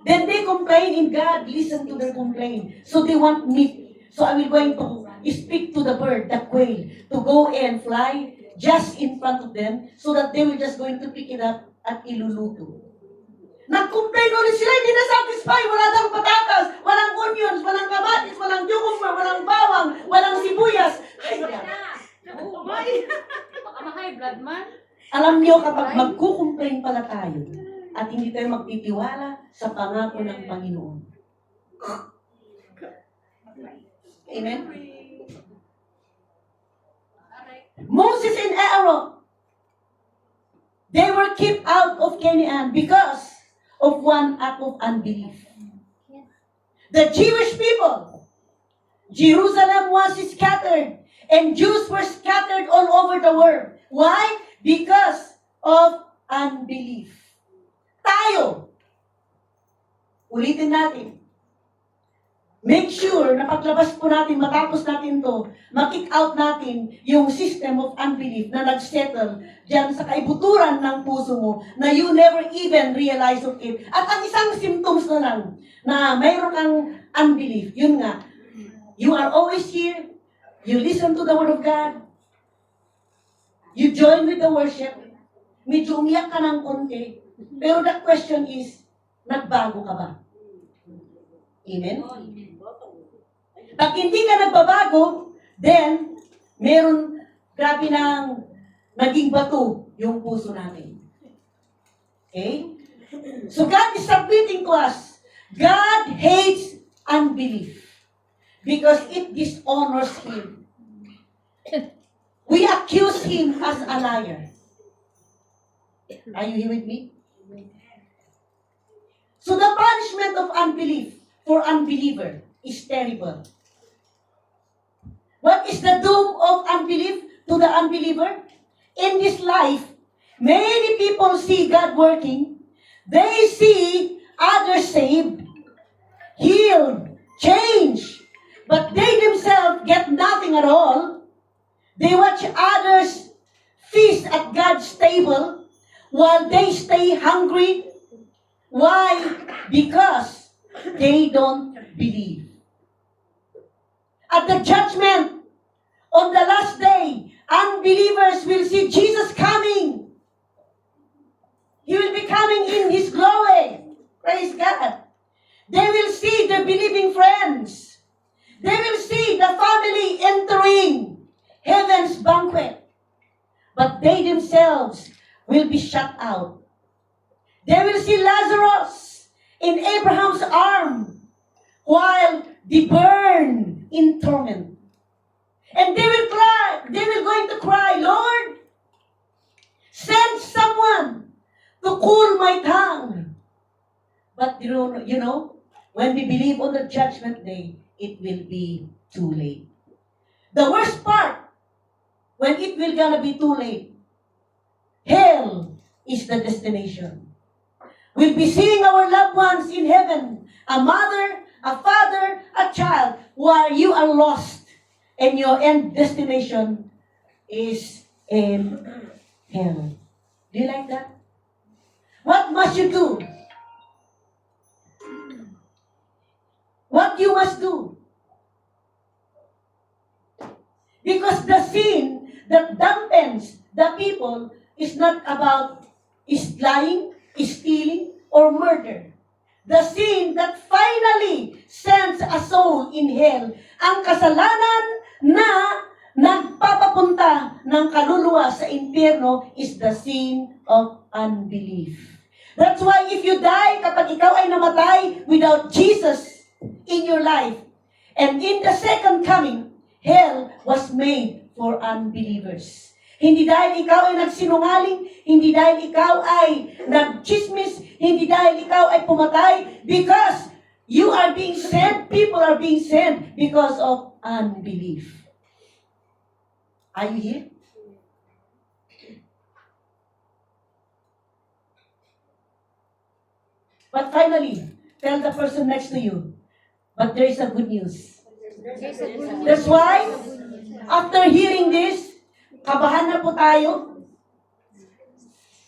Then they complain and God listened to their complaint. So they want meat. So I will going to speak to the bird, the quail, to go and fly just in front of them so that they will just going to pick it up at iluluto. Nag-complain ulit sila, hindi na satisfy, wala daw patatas, walang onions, walang kamatis, walang cucumber, walang bawang, walang sibuyas. Ay, Baka ma-high blood man. alam niyo, kapag magkukomplain pala tayo at hindi tayo magtitiwala sa pangako ng Panginoon. Amen? Moses and Aaron, they were kicked out of Canaan because of one act of unbelief. The Jewish people, Jerusalem was scattered, and Jews were scattered all over the world. Why? Because of unbelief. Tayo, ulitin natin. Make sure na paglabas po natin, matapos natin to, makick out natin yung system of unbelief na nagsettle dyan sa kaibuturan ng puso mo na you never even realize of it. At ang isang symptoms na lang na mayroon kang unbelief, yun nga, you are always here, you listen to the Word of God, you join with the worship, medyo umiyak ka ng konti, pero the question is, nagbago ka ba? Amen? Pag hindi ka nagbabago, then, grabe ng naging bato yung puso natin. Okay? So God is submitting to us. God hates unbelief because it dishonors Him. We accuse Him as a liar. Are you here with me? So the punishment of unbelief for unbeliever is terrible. What is the doom of unbelief to the unbeliever? In this life, many people see God working. They see others saved, healed, changed, but they themselves get nothing at all. They watch others feast at God's table while they stay hungry. Why? Because they don't believe. At the judgment, on the last day, unbelievers will see Jesus coming. He will be coming in His glory. Praise God. They will see their believing friends. They will see the family entering heaven's banquet. But they themselves will be shut out. They will see Lazarus in Abraham's arm while they burn in torment. And they will cry, they will going to cry, Lord, send someone to cool my tongue. But you know, when we believe on the judgment day, it will be too late. The worst part, when it will gonna be too late, hell is the destination. We'll be seeing our loved ones in heaven, a mother, a father, a child, while you are lost and your end destination is in hell. Do you like that? What must you do? What you must do? Because the sin that dampens the people is not about lying, stealing, or murder. The sin that finally sends a soul in hell, ang kasalanan na nagpapapunta ng kaluluwa sa impyerno is the sin of unbelief. That's why if you die, kapag ikaw ay namatay without Jesus in your life, and in the second coming, hell was made for unbelievers. Hindi dahil ikaw ay nagsinungaling, hindi dahil ikaw ay nagchismis, hindi dahil ikaw ay pumatay, because you are being sent, people are being sent because of unbelief. Are you here? But finally, tell the person next to you, but there is a good news. That's why, after hearing this, kabahan na po tayo,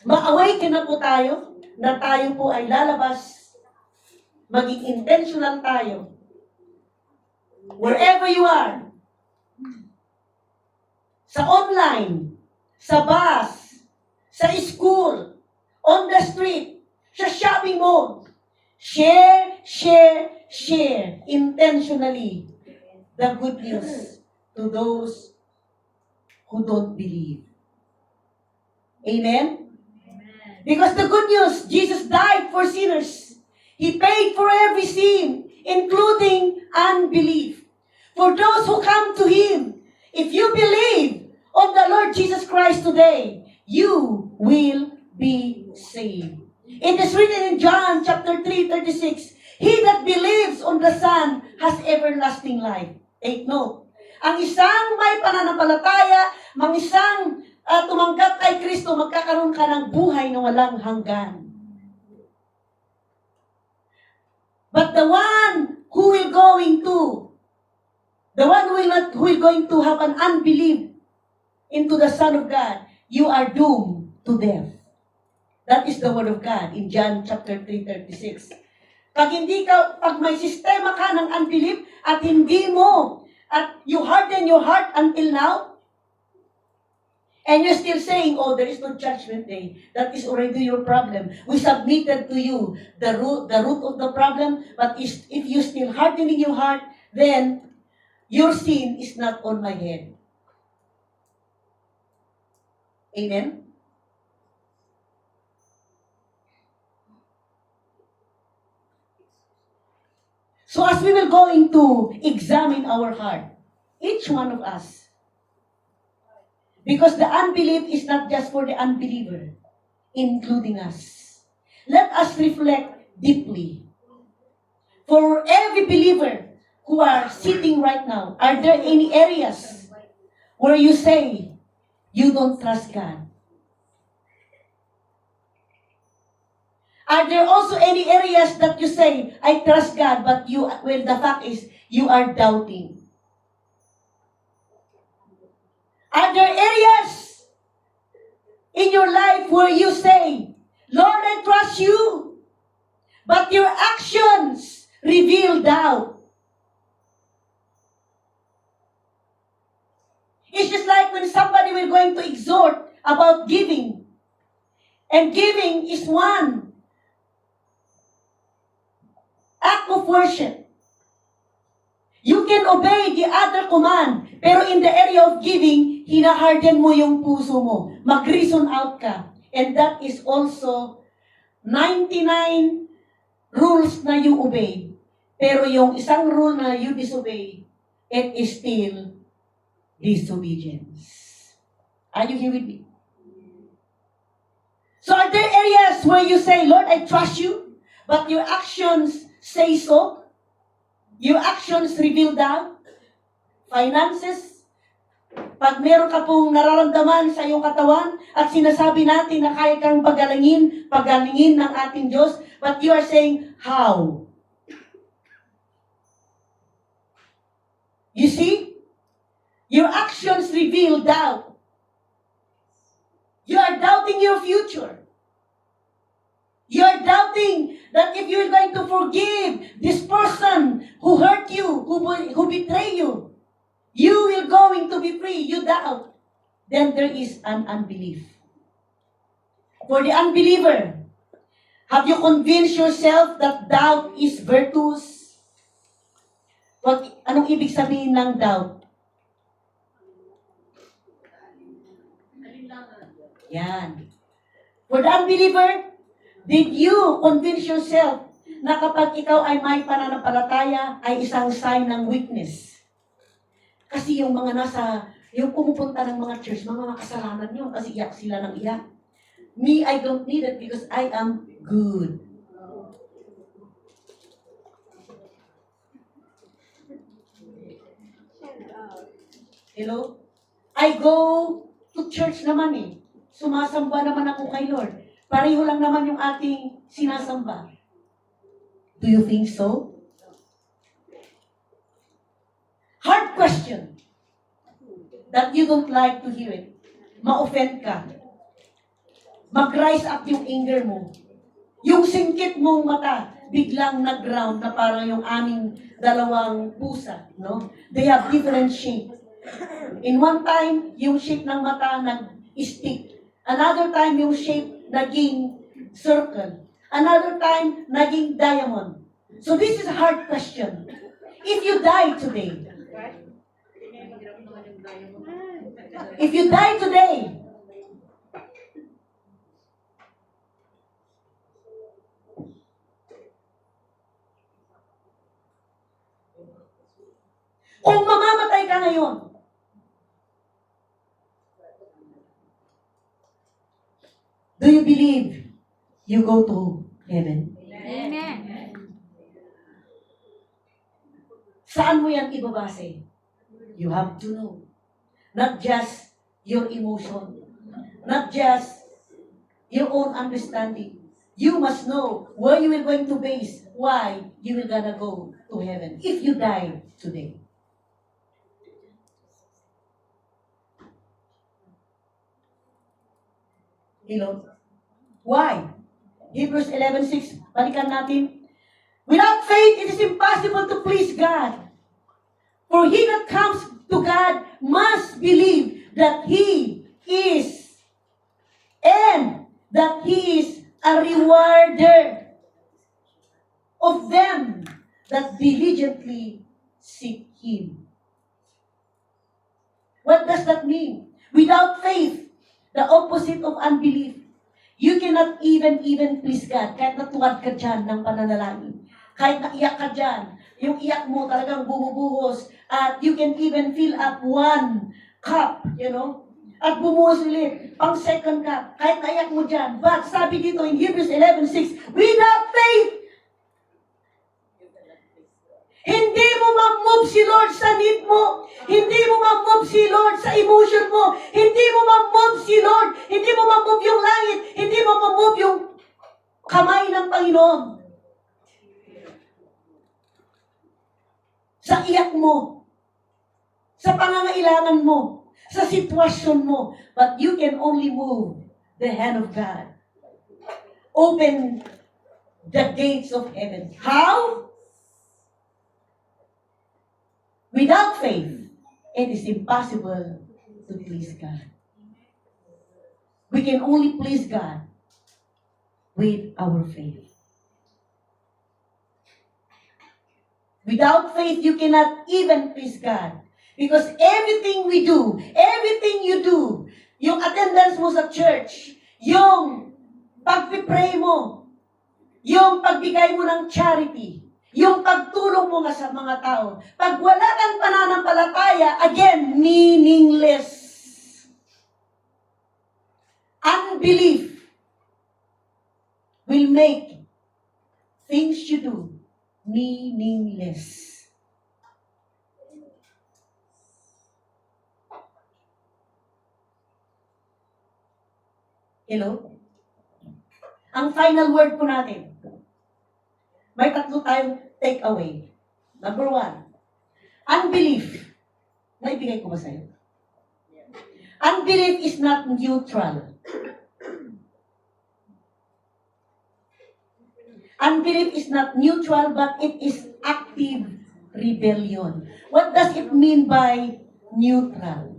ma-awaken na po tayo, na tayo po ay lalabas, maging intentional tayo. Wherever you are, sa online, sa bus, sa school, on the street, sa shopping mall, share intentionally the good news to those who don't believe. Amen? Because the good news, Jesus died for sinners. He paid for every sin, including unbelief. For those who come to Him, if you believe on the Lord Jesus Christ today, you will be saved. It is written in John chapter 3:36, He that believes on the Son has everlasting life. Take note. Ang isang may pananampalataya, mang isang tumanggap kay Kristo, magkakaroon ka ng buhay na walang hanggan. But the one who will going to have an unbelief into the Son of God, you are doomed to death. That is the word of God in John chapter 3:36. Pag may sistema ka ng unbelief at you harden your heart until now, and you're still saying, oh, there is no judgment day, that is already your problem. We submitted to you the root of the problem, but if you still hardening your heart, then your sin is not on my head. Amen? So as we will going to examine our heart, each one of us, because the unbelief is not just for the unbeliever, including us. Let us reflect deeply. For every believer who are sitting right now, are there any areas where you say you don't trust God? Are there also any areas that you say, I trust God, but the fact is, you are doubting? Are there areas in your life where you say, Lord, I trust you, but your actions reveal doubt? It's just like when somebody will going to exhort about giving. And giving is one act of worship. You can obey the other command, pero in the area of giving, hinaharden mo yung puso mo. Mag-reason out ka. And that is also 99 rules na you obey. Pero yung isang rule na you disobey, it is still disobedience. Are you here with me? So are there areas where you say, Lord, I trust you, but your actions say so? Your actions reveal doubt? Finances? Pag meron ka pong nararamdaman sa iyong katawan at sinasabi natin na kaya kang pagalingin ng ating Diyos, but you are saying, how? You see? Your actions reveal doubt. You are doubting your future. You are doubting that if you're going to forgive this person who hurt you, who betrayed you, you will going to be free. You doubt. Then there is an unbelief. For the unbeliever, have you convinced yourself that doubt is virtuous? Anong ibig sabihin ng doubt? Yan. For the unbeliever, did you convince yourself na kapag ikaw ay may pananampalataya, ay isang sign ng weakness? Kasi yung yung pumupunta ng mga church, mga makasalanan yun, kasi iyak sila ng iyak. Me, I don't need it because I am good. Hello? I go to church naman eh. Sumasamba naman ako kay Lord. Pareho lang naman yung ating sinasamba. Do you think so? Hard question. That you don't like to hear it. Ma-offend ka. Mag-rise up yung anger mo. Yung singkit mong mata, biglang nag-ground na parang yung aming dalawang pusa. No? They have different shape. In one time, yung shape ng mata nag-stick. Another time, yung shape naging circle. Another time, naging diamond. So this is a hard question. If you die today, kung mamamatay ka ngayon, do you believe you go to heaven? Amen. Saan mo yan ibabase? You have to know. Not just your emotion. Not just your own understanding. You must know where you are going to base why you will gonna go to heaven if you die today. Why? Hebrews 11:6, balikan natin. Without faith, it is impossible to please God. For he that comes to God must believe that He is, and that He is a rewarder of them that diligently seek Him. What does that mean? Without faith, the opposite of unbelief, you cannot even please God. Kahit natuwad ka dyan ng pananalangin. Kahit naiyak ka dyan, yung iyak mo talagang bumubuhos. At you can even fill up one cup, at bumuhos ulit, pang second cup. Kahit naiyak mo dyan. But sabi dito in Hebrews 11:6, without faith, hindi mo ma-move si Lord sa need mo. Hindi mo ma-move si Lord sa emotion mo. Hindi mo ma-move si Lord. Hindi mo ma-move yung langit. Hindi mo ma-move yung kamay ng Panginoon. Sa iyak mo. Sa pangangailangan mo. Sa sitwasyon mo. But you can only move the hand of God. Open the gates of heaven. How? Without faith, it is impossible to please God. We can only please God with our faith. Without faith, you cannot even please God. Because everything we do, everything you do, yung attendance mo sa church, yung pagpipray mo, yung pagbigay mo ng charity, yung pagtulong mo nga sa mga tao. Pag wala kang pananampalataya, again, meaningless. Unbelief will make things you do meaningless. Hello? Ang final word po natin. May tatlo tayong take away. Number 1, unbelief. Naibigay ko ba sa'yo? Unbelief is not neutral. Unbelief is not neutral, but it is active rebellion. What does it mean by neutral?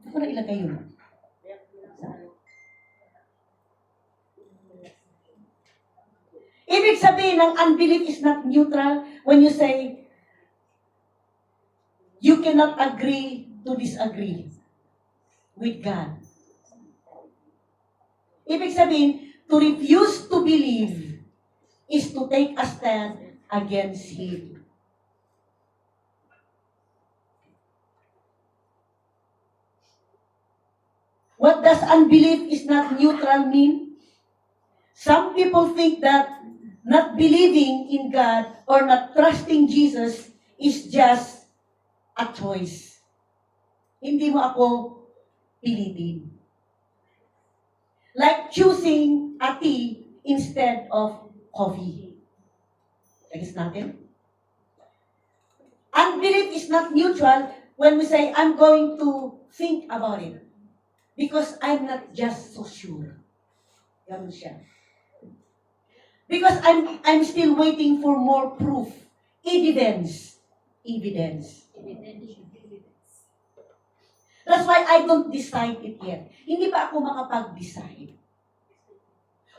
Hindi ko na ilagay yun. Ibig sabihin ng unbelief is not neutral when you say, you cannot agree to disagree with God. Ibig sabihin, to refuse to believe is to take a stand against Him. What does unbelief is not neutral mean? Some people think that not believing in God or not trusting Jesus is just a choice. Hindi mo ako pilitin. Like choosing a tea instead of coffee. Ayos natin? Unbelief is not neutral when we say, I'm going to think about it. Because I'm not just so sure. Ganun siya. Because I'm still waiting for more proof. Evidence. That's why I don't decide it yet. Hindi pa ako makapag-decide.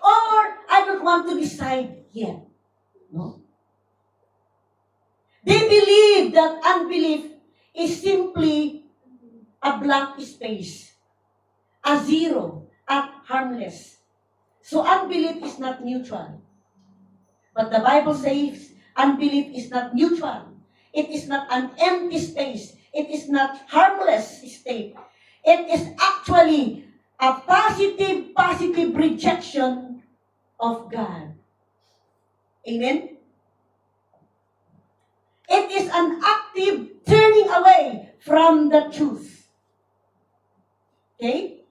Or I don't want to decide yet. No? They believe that unbelief is simply a blank space, a zero, at harmless. So unbelief is not neutral. But the Bible says unbelief is not neutral. It is not an empty space. It is not harmless state. It is actually a positive rejection of God. Amen? It is an active turning away from the truth. Okay?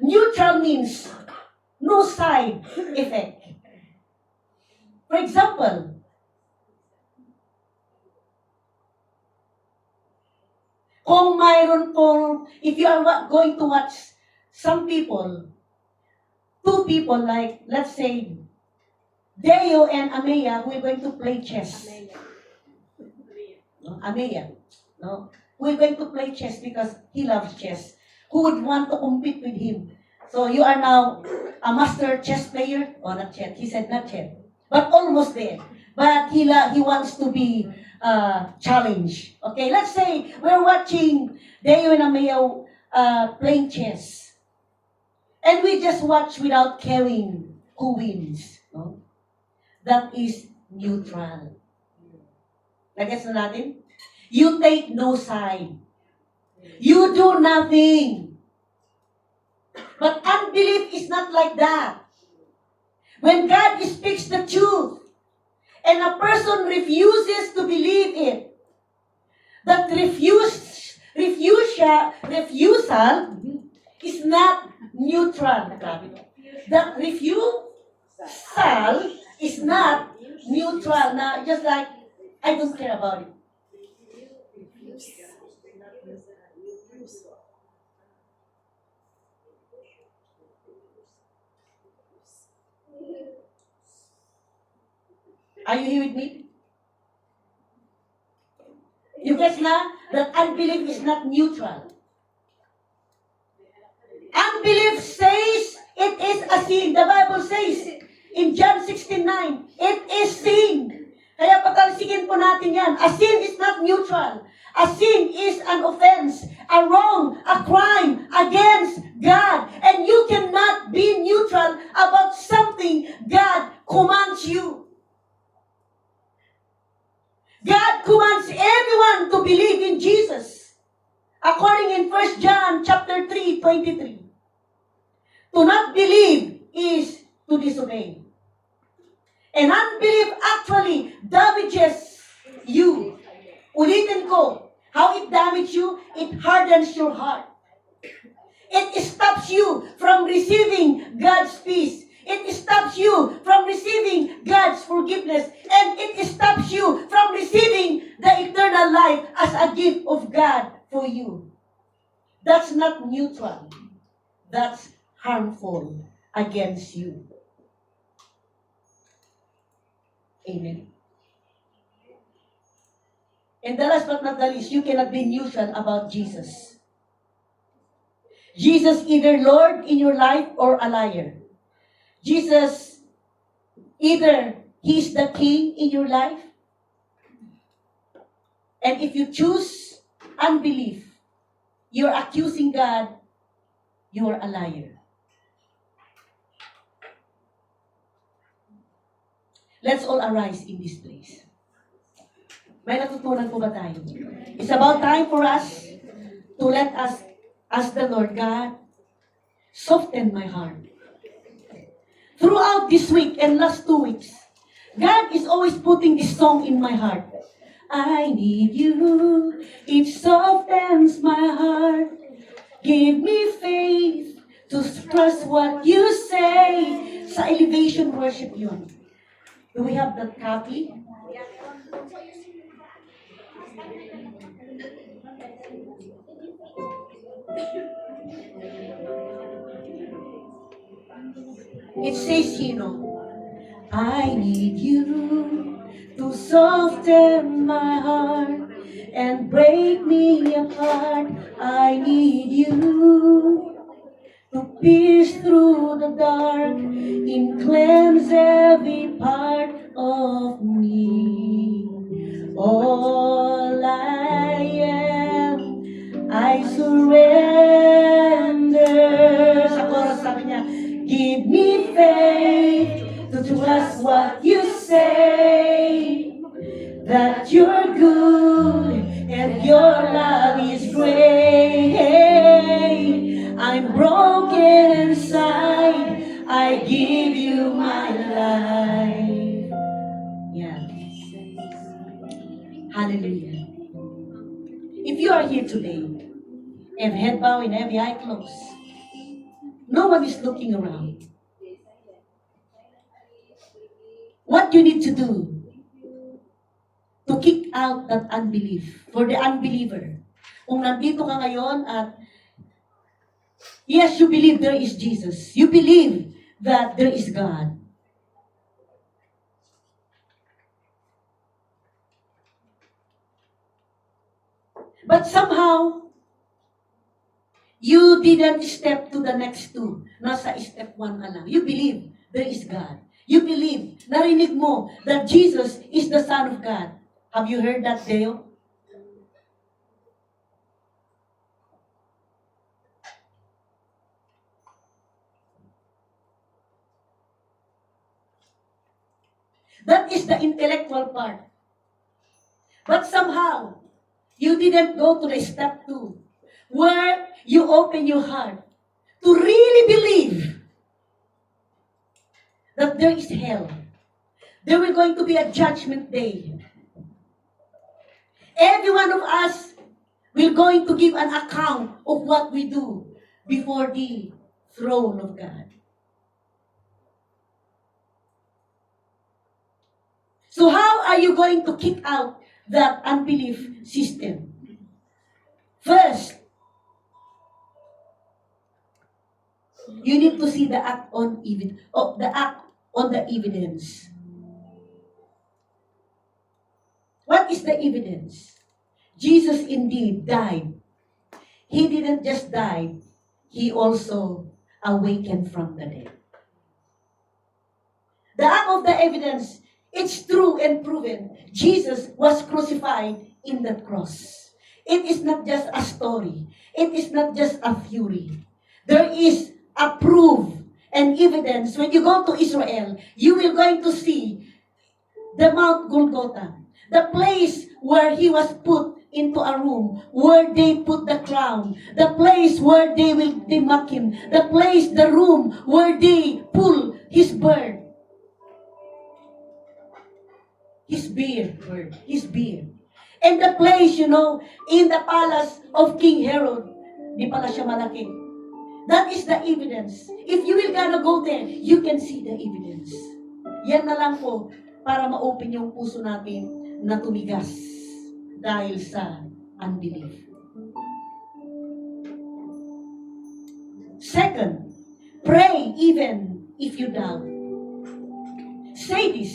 Neutral means no side effect. For example, kung mayroon pong, if you are going to watch some people, two people like, let's say, Deo and Amaya, who are going to play chess. No? Amaya. No? Who are going to play chess because he loves chess. Who would want to compete with him? So you are now a master chess player? Oh, not yet. He said not yet. But almost there. But he wants to be challenged. Okay, let's say we're watching Deo and Amaya playing chess. And we just watch without caring who wins. No? That is neutral. Nagets na natin? You take no side. You do nothing. But unbelief is not like that. When God speaks the truth, and a person refuses to believe it, that refusal is not neutral. That refusal is not neutral. Now, just like, I don't care about it. Are you here with me? You guess na that unbelief is not neutral. Unbelief says it is a sin. The Bible says in John 16:9, it is sin. Kaya pag natin yan. A sin is not neutral. A sin is an offense, a wrong, a crime against God. And you cannot be neutral about something God commands you. God commands everyone to believe in Jesus. According in 1 John chapter 3:23. To not believe is to disobey. And unbelief actually damages you. Ulitin ko, how it damages you? It hardens your heart. It stops you from receiving God's peace. It stops you from receiving God's forgiveness. And it stops you from receiving the eternal life as a gift of God for you. That's not neutral. That's harmful against you. Amen. And the last but not the least, you cannot be neutral about Jesus. Jesus either Lord in your life or a liar. Jesus either He's the King in your life. And if you choose unbelief, you're accusing God, you are a liar. Let's all arise in this place. May natutunan po ba tayo? It's about time for us to let us ask the Lord, God, soften my heart. Throughout this week and last 2 weeks, God is always putting this song in my heart. I need you, it softens my heart. Give me faith to trust what you say. Sa elevation worship yun. Do we have that copy? It says, I need you to soften my heart and break me apart. I need you to pierce through the dark and cleanse every part of me. All I am, I surrender. Sa chorus sabi niya, give me faith to trust what you say, that you're good and your love is great. I'm broken inside, I give you my life. Yeah. Hallelujah. If you are here today, every head bowed and every eye closed, no one is looking around. What you need to do to kick out that unbelief for the unbeliever. Kung nandito ka ngayon at yes, you believe there is Jesus. You believe that there is God. But somehow, you didn't step to the next two. Nasa step 1 ka lang. You believe there is God. You believe, narinig mo that Jesus is the Son of God. Have you heard that, Deo? That is the intellectual part. But somehow, you didn't go to the step 2, where you open your heart to really believe that there is hell. There will going to be a judgment day. Every one of us will going to give an account of what we do before the throne of God. So how are you going to kick out that unbelief system? First, you need to see the act on the evidence. What is the evidence? Jesus indeed died. He didn't just die, he also awakened from the dead. The act of the evidence It's true and proven. Jesus was crucified in that cross. It is not just a story. It is not just a theory. There is a proof and evidence. When you go to Israel, you will going to see the Mount Golgotha, the place where he was put into a room, where they put the crown, the place where they mock him, the place, the room where they pull his beard, his beard. And the place, in the palace of King Herod, di pala siya malaki. That is the evidence. If you will gonna go there, you can see the evidence. Yan na lang po, para ma-open yung puso natin na tumigas dahil sa unbelief. Second, pray even if you doubt. Say this,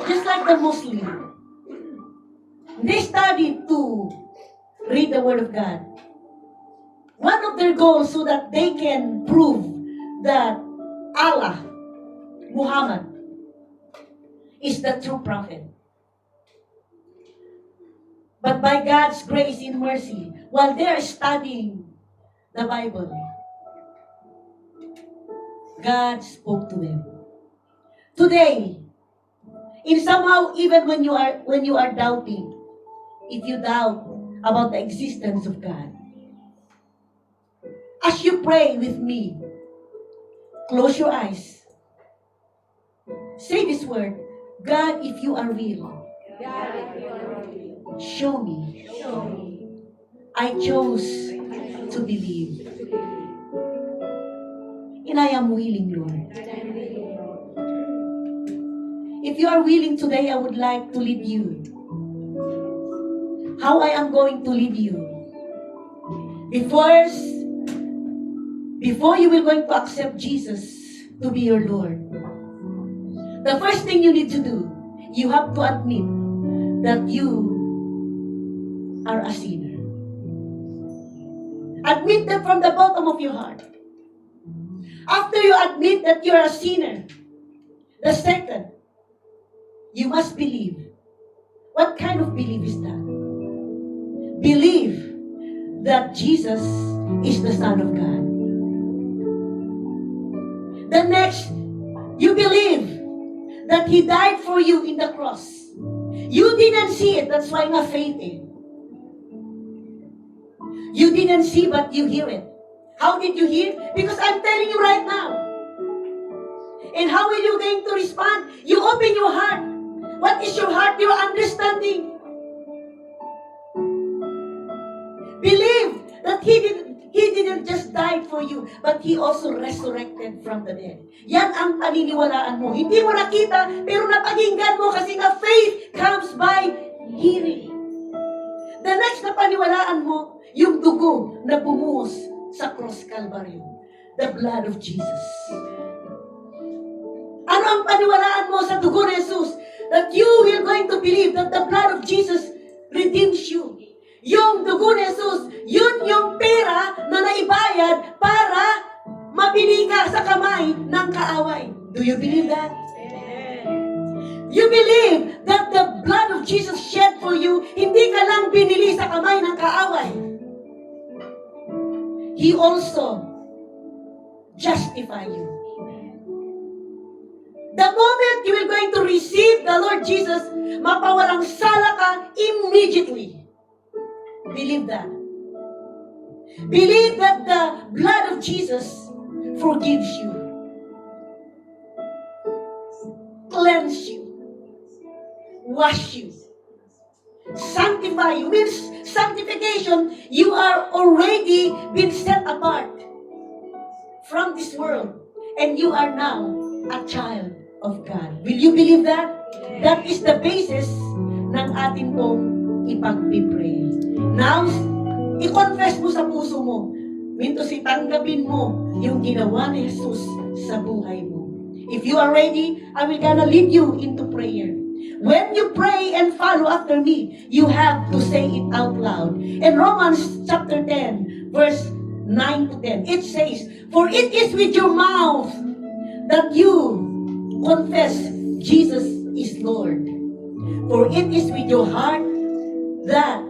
just like the Muslim. They study to read the Word of God. One of their goals so that they can prove that Allah, Muhammad, is the true prophet. But by God's grace and mercy, while they are studying the Bible, God spoke to them. Today, in somehow, even when you are doubting, if you doubt about the existence of God, as you pray with me, close your eyes. Say this word, God, if you are real, God, if you are real, show me. show me. I chose to believe. And I am willing, Lord. And I'm willing, Lord. If you are willing today, I would like to lead you. How I am going to lead you. Before you will going to accept Jesus to be your Lord, the first thing you need to do, you have to admit that you are a sinner. Admit that from the bottom of your heart. After you admit that you are a sinner, the second, you must believe. What kind of belief is that? Believe that Jesus is the Son of God. The next, you believe that He died for you in the cross. You didn't see it, that's why nga faith eh. You didn't see but you hear it. How did you hear? Because I'm telling you right now. And how are you going to respond? You open your heart. What is your heart? Your understanding. Believe that He didn't just die for you, but He also resurrected from the dead. Yan ang paniniwalaan mo. Hindi mo nakita, pero napakinggan mo kasi nga faith comes by hearing. The next na paniwalaan mo, yung dugo na bumuhos sa cross Calvary. The blood of Jesus. Ano ang paniwalaan mo sa dugo ni Jesus? That you will going to believe that the blood of Jesus redeems you. Yung dugo ni Jesus, yun yung pera na naibayad para mapili ka sa kamay ng kaaway. Do you believe that? Amen. You believe that the blood of Jesus shed for you, hindi ka lang binili sa kamay ng kaaway. He also justify you. The moment you are going to receive the Lord Jesus, mapawalang sala ka immediately. Believe that. Believe that the blood of Jesus forgives you, cleanse you, wash you, sanctify you. Means sanctification, you are already been set apart from this world, and you are now a child of God. Will you believe that? That is the basis ng ating pong ipag-pray. Now, i-confess mo sa puso mo. Minto si tanggapin mo yung ginawa ni Jesus sa buhay mo. If you are ready, I will gonna lead you into prayer. When you pray and follow after me, you have to say it out loud. In Romans chapter 10, verse 9 to 10, it says, "For it is with your mouth that you confess Jesus is Lord. For it is with your heart that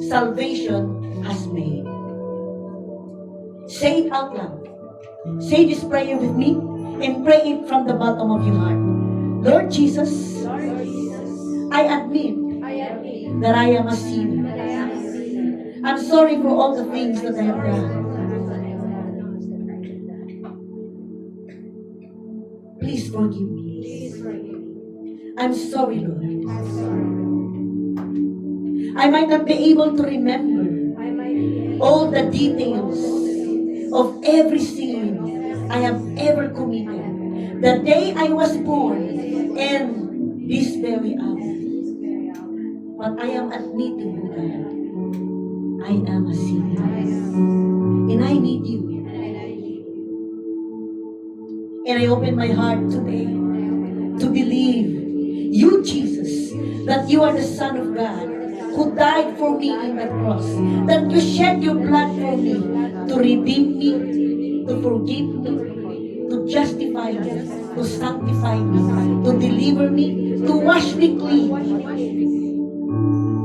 salvation has made. Say it out loud. Say this prayer with me and pray it from the bottom of your heart. Lord Jesus, Lord Jesus, I admit I admit that I am a sinner. that I am a sinner. I'm sorry for all the things that I have done. Please forgive me. Please forgive me. I'm sorry, Lord. I'm sorry. I might not be able to remember I might be all the details of every sin I have ever committed. The day I was born and this very hour. But I am admitting, oh God, I am a sinner. And I need you. And I open my heart today to believe you, Jesus, that you are the Son of God who died for me in the cross, that you shed your blood for me to redeem me, to forgive me, to justify me, to sanctify me, to deliver me, to wash me clean.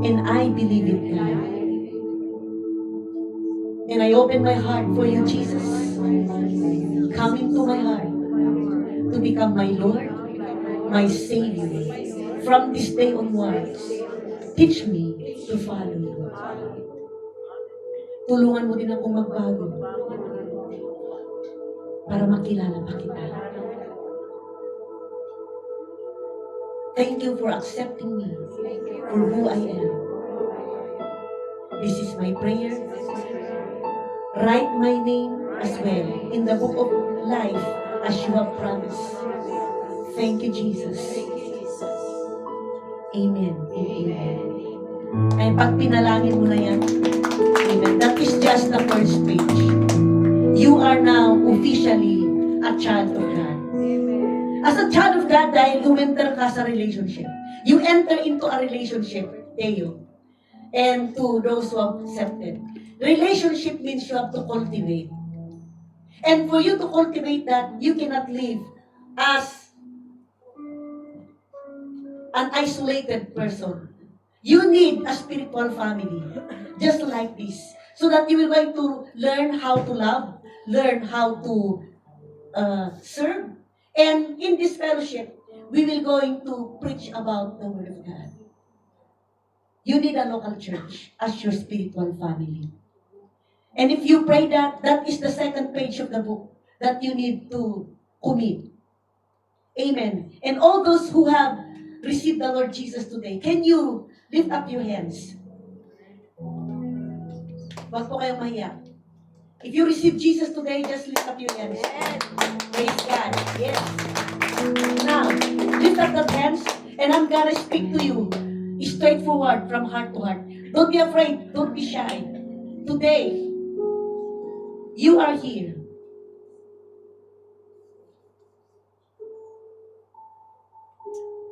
And I believe it, God. And I open my heart for you, Jesus. Come into my heart to become my Lord, my Savior. From this day onwards, teach me to follow you. Tulungan mo din akong magbago para makilala pa kita. Thank you for accepting me for who I am. This is my prayer. Write my name as well in the book of life as you have promised. Thank you, Jesus. Amen. Amen. Ay, pag pinalangin mo na yan, amen. That is just the first page. You are now officially a child of God. As a child of God, dahil enter ka sa relationship. You enter into a relationship, Teo. And to those who have accepted. Relationship means you have to cultivate. And for you to cultivate that, you cannot live as an isolated person. You need a spiritual family, just like this, so that you will going to learn how to love, learn how to serve. And in this fellowship, we will going to preach about the Word of God. You need a local church as your spiritual family. And if you pray that, that is the second page of the book that you need to commit. Amen. And all those who have received the Lord Jesus today, can you lift up your hands? Wag po kayong mahiya. If you receive Jesus today, just lift up your hands. Praise God. Yes. Now, lift up the hands, and I'm gonna speak to you straightforward from heart to heart. Don't be afraid. Don't be shy. Today, you are here.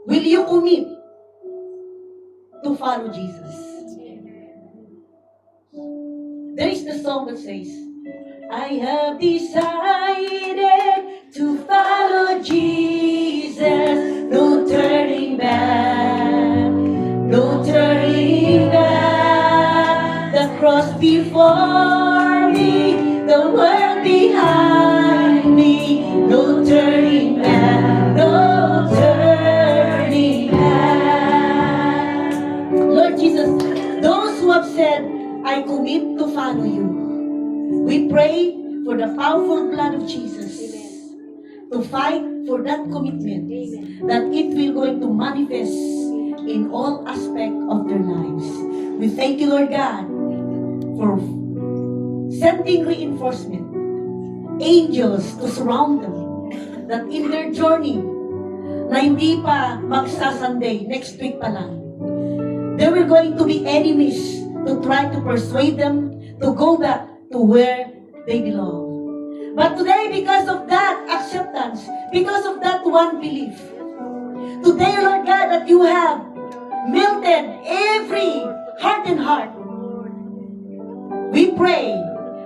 Will you commit to follow Jesus? There is the song that says, I have decided to follow Jesus, no turning back, no turning back. The cross before me, the world behind me, no turning back, no turning back. Lord Jesus, those who have said, I commit to follow you, we pray for the powerful blood of Jesus to fight for that commitment, that it will going to manifest in all aspects of their lives. We thank you, Lord God, for sending reinforcement, angels to surround them, that in their journey, na hindi pa magsasunday, next week pa lang, there will going to be enemies to try to persuade them to go back to where they belong. But today, because of that acceptance, because of that one belief, today, Lord God, that you have melted every hardened heart, we pray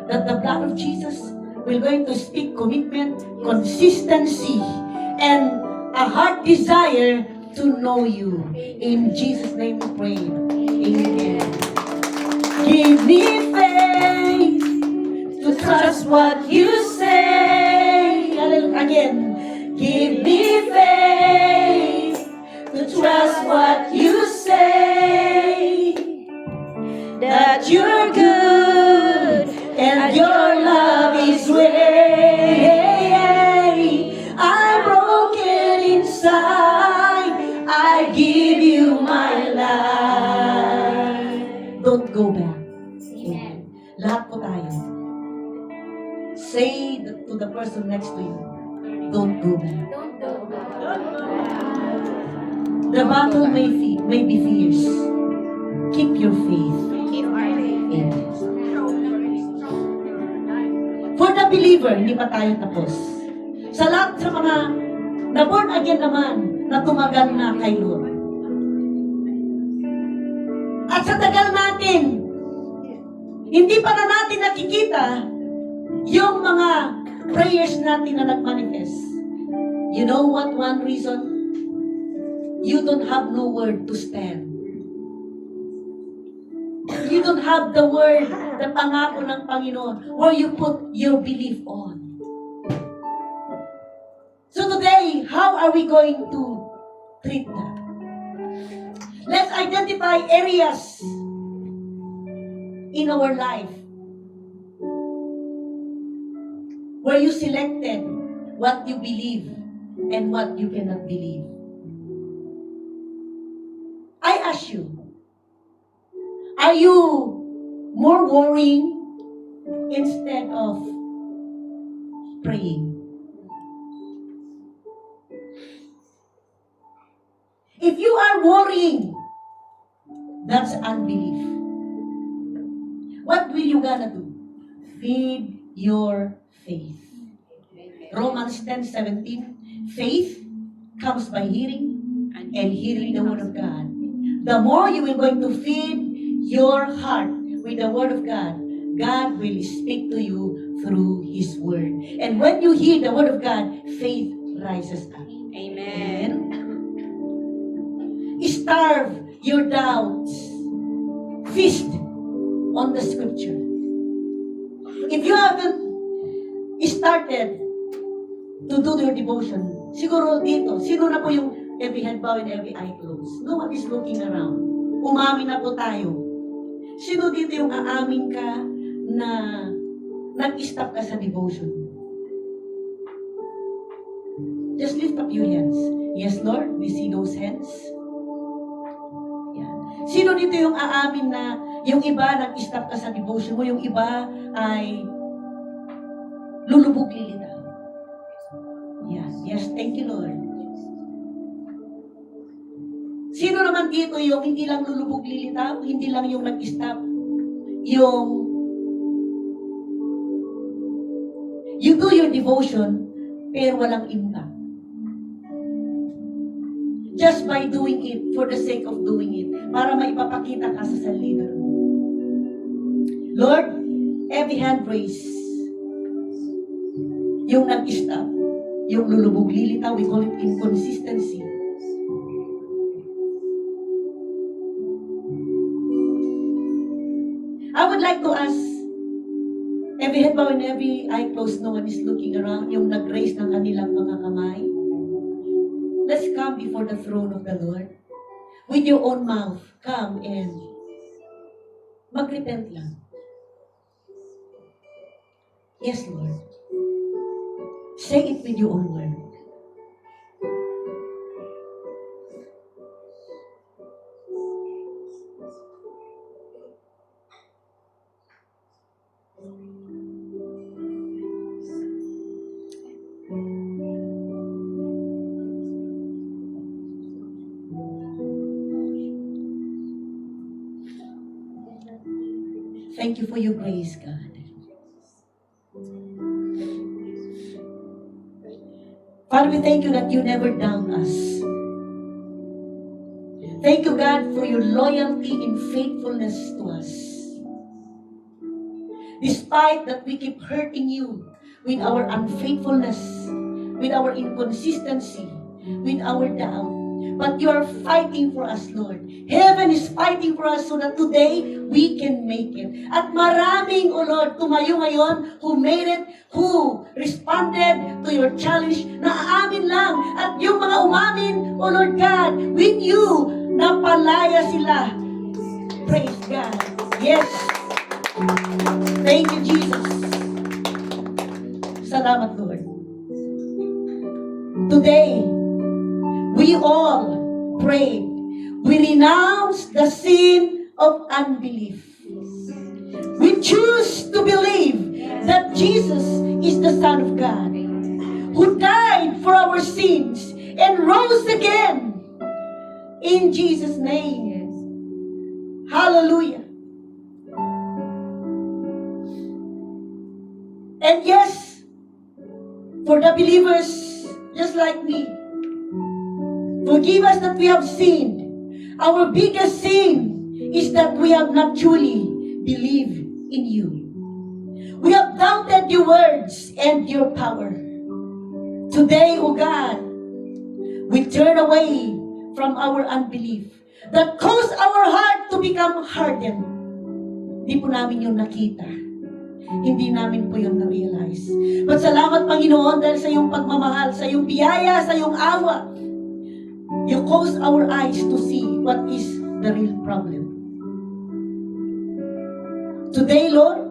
that the blood of Jesus will going to speak commitment, consistency, and a heart desire to know you. In Jesus' name we pray. Amen. Give me faith to trust what you say. Again. Give me faith to trust what you say. That you're good and your love is way. I'm broken inside. I give you my life. Don't go back. Amen. Lahat po tayo. Say to the person next to you, don't go back. Don't go back. The battle may be fierce. Keep your faith. Keep our faith. Amen. For the believer, hindi pa tayo tapos. Sa lahat sa mga na-born again naman, na tumagal na kay Lord. At sa tagal natin, hindi pa na natin nakikita yung mga prayers natin na nag-manifest. You know what one reason? You don't have no word to stand. You don't have the word, the pangako ng Panginoon, where you put your belief on. So today, how are we going to treat that? Let's identify areas in our life where you selected what you believe and what you cannot believe. I ask you, are you more worrying instead of praying? If you are worrying, that's unbelief. What will you gonna do? Feed your faith. Romans 10:17, faith comes by hearing, and hearing the word of God. The more you are going to feed your heart with the word of God, God will speak to you through His word. And when you hear the word of God, faith rises up. Amen. Starve your doubts. Feast on the scripture. If you haven't started to do your devotion, siguro dito, sino na po yung every head bowed and every eye closed? No one is looking around. Umamin na po tayo. Sino dito yung aamin ka na nag-stop ka sa devotion? Just lift up your hands. Yes, Lord, we see those hands. Yan. Sino dito yung aamin na yung iba nag-stop ka sa devotion mo, yung iba ay lulubog lilitaw? Yes, yes, thank you, Lord. Sino naman dito yung hindi lang lulubog lilitaw, hindi lang yung nag-stop, yung you do your devotion, pero walang impact. Just by doing it, for the sake of doing it, para maipapakita ka sa salida. Lord, every hand raise, yung nag-stop, yung lulubog lilitaw, we call it inconsistency. I would like to ask, every head bowed and every eye closed, no one is looking around, yung nag-raise ng kanilang mga kamay. Let's come before the throne of the Lord. With your own mouth, come and mag-repent lang. Yes, Lord. Say it with your own word. Thank you for your grace, God. Father, we thank you that you never doubt us. Thank you, God, for your loyalty and faithfulness to us. Despite that we keep hurting you with our unfaithfulness, with our inconsistency, with our doubt, but you are fighting for us, Lord. Heaven is fighting for us so that today we can make it. At maraming, O Lord, tumayo ngayon, who made it, who responded to your challenge, na aamin lang. At yung mga umamin, O Lord God, with you, napalaya sila. Praise God. Yes. Thank you, Jesus. Salamat, Lord. Today, we all prayed. We renounce the sin of unbelief. We choose to believe that Jesus is the Son of God, who died for our sins and rose again. In Jesus' name. Hallelujah. And yes, for the believers just like me, forgive us that we have sinned. Our biggest sin is that we have not truly believed in you. We have doubted your words and your power. Today, O God, we turn away from our unbelief that caused our heart to become hardened. Hindi po namin yung nakita. Hindi namin po yung na-realize. But salamat, Panginoon, dahil sa iyong pagmamahal, sa iyong biyaya, sa iyong awa, you cause our eyes to see what is the real problem. Today, Lord,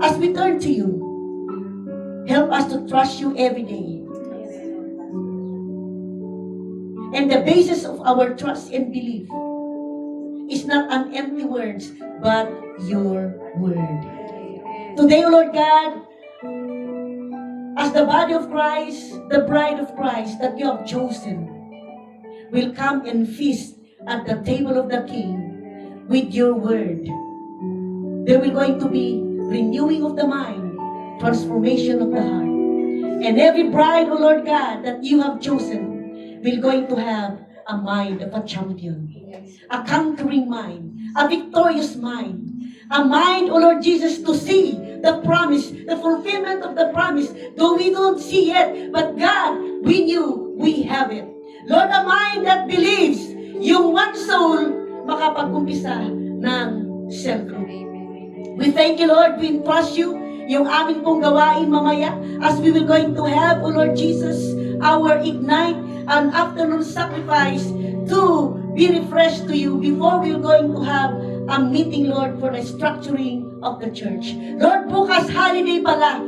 as we turn to you, help us to trust you every day. And the basis of our trust and belief is not an empty words, but your word. Today, O Lord God, as the body of Christ, the bride of Christ that you have chosen, will come and feast at the table of the King with your word. There will going to be renewing of the mind, transformation of the heart. And every bride, O Lord God, that you have chosen will going to have a mind of a champion, a conquering mind, a victorious mind, a mind, O Lord Jesus, to see the promise, the fulfillment of the promise, though we don't see it, but God, we knew we have it. Lord, a mind that believes, yung one soul, makapag-umpisa ng self-group. We thank you, Lord, we trust you, yung amin pong gawain mamaya, as we will going to have, O Lord Jesus, our ignite, an afternoon sacrifice to be refreshed to you before we're going to have a meeting, Lord, for the structuring of the church. Lord, bukas holiday pala,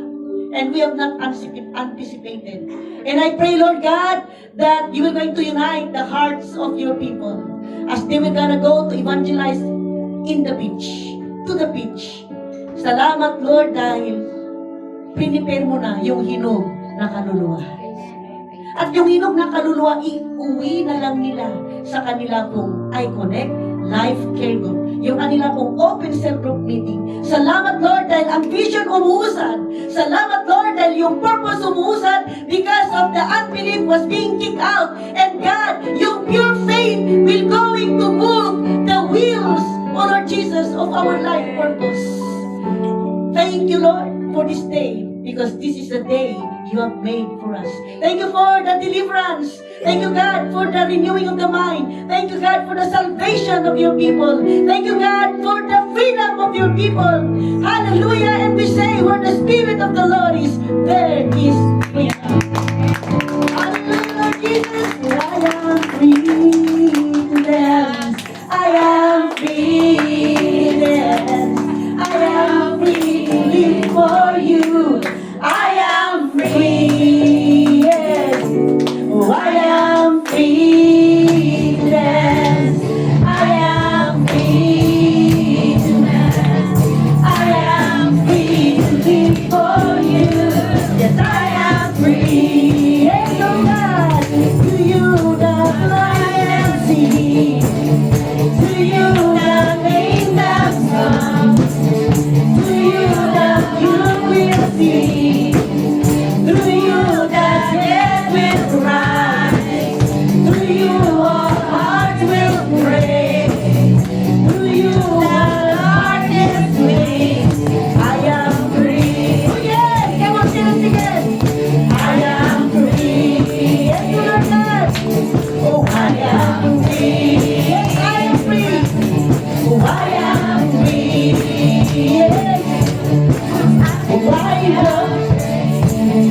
and we have not anticipated. And I pray, Lord God, that you are going to unite the hearts of your people as they will gonna go to evangelize in the beach, to the beach. Salamat, Lord, dahil prepare mo na yung hinog na kaluluwa. At yung hinog na kaluluwa, iuwi na lang nila sa kanila pong I-Connect Life Care Group. Yung kanila pong open cell group meeting. Salamat, Lord, dahil ang vision umuusad. Salamat, Lord, dahil yung purpose umuusad because of the unbelief was being kicked out. And God, yung pure faith will going to move the wheels, O Lord Jesus, of our life purpose. Thank you, Lord, for this day, because this is the day you have made for us. Thank you for the deliverance. Thank you, God, for the renewing of the mind. Thank you, God, for the salvation of your people. Thank you, God, for the freedom of your people. Hallelujah. And we say, where the Spirit of the Lord is, there is freedom. Hallelujah, Jesus. I am free to dance. I am free to dance. I am free to live for you. I am free, yes. Oh, I am free to dance. I am free to dance. I am free to live for you. Yes, I am.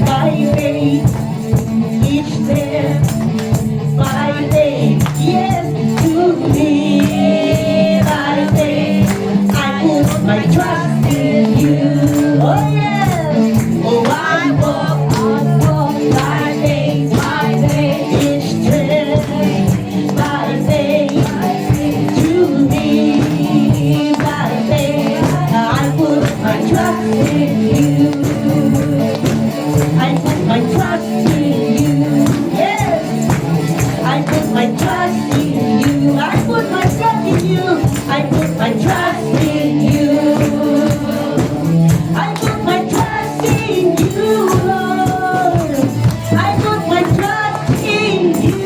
by faith, each step by faith, yes, to live by faith. I put my trust in you. Oh yes, oh I walk by faith, each step by faith, to live by faith. I put my trust in you. I put my trust in you. Yes. I put my trust in you. I put my trust in you. I put my trust in you. I put my trust in you, Lord. I put my trust in you.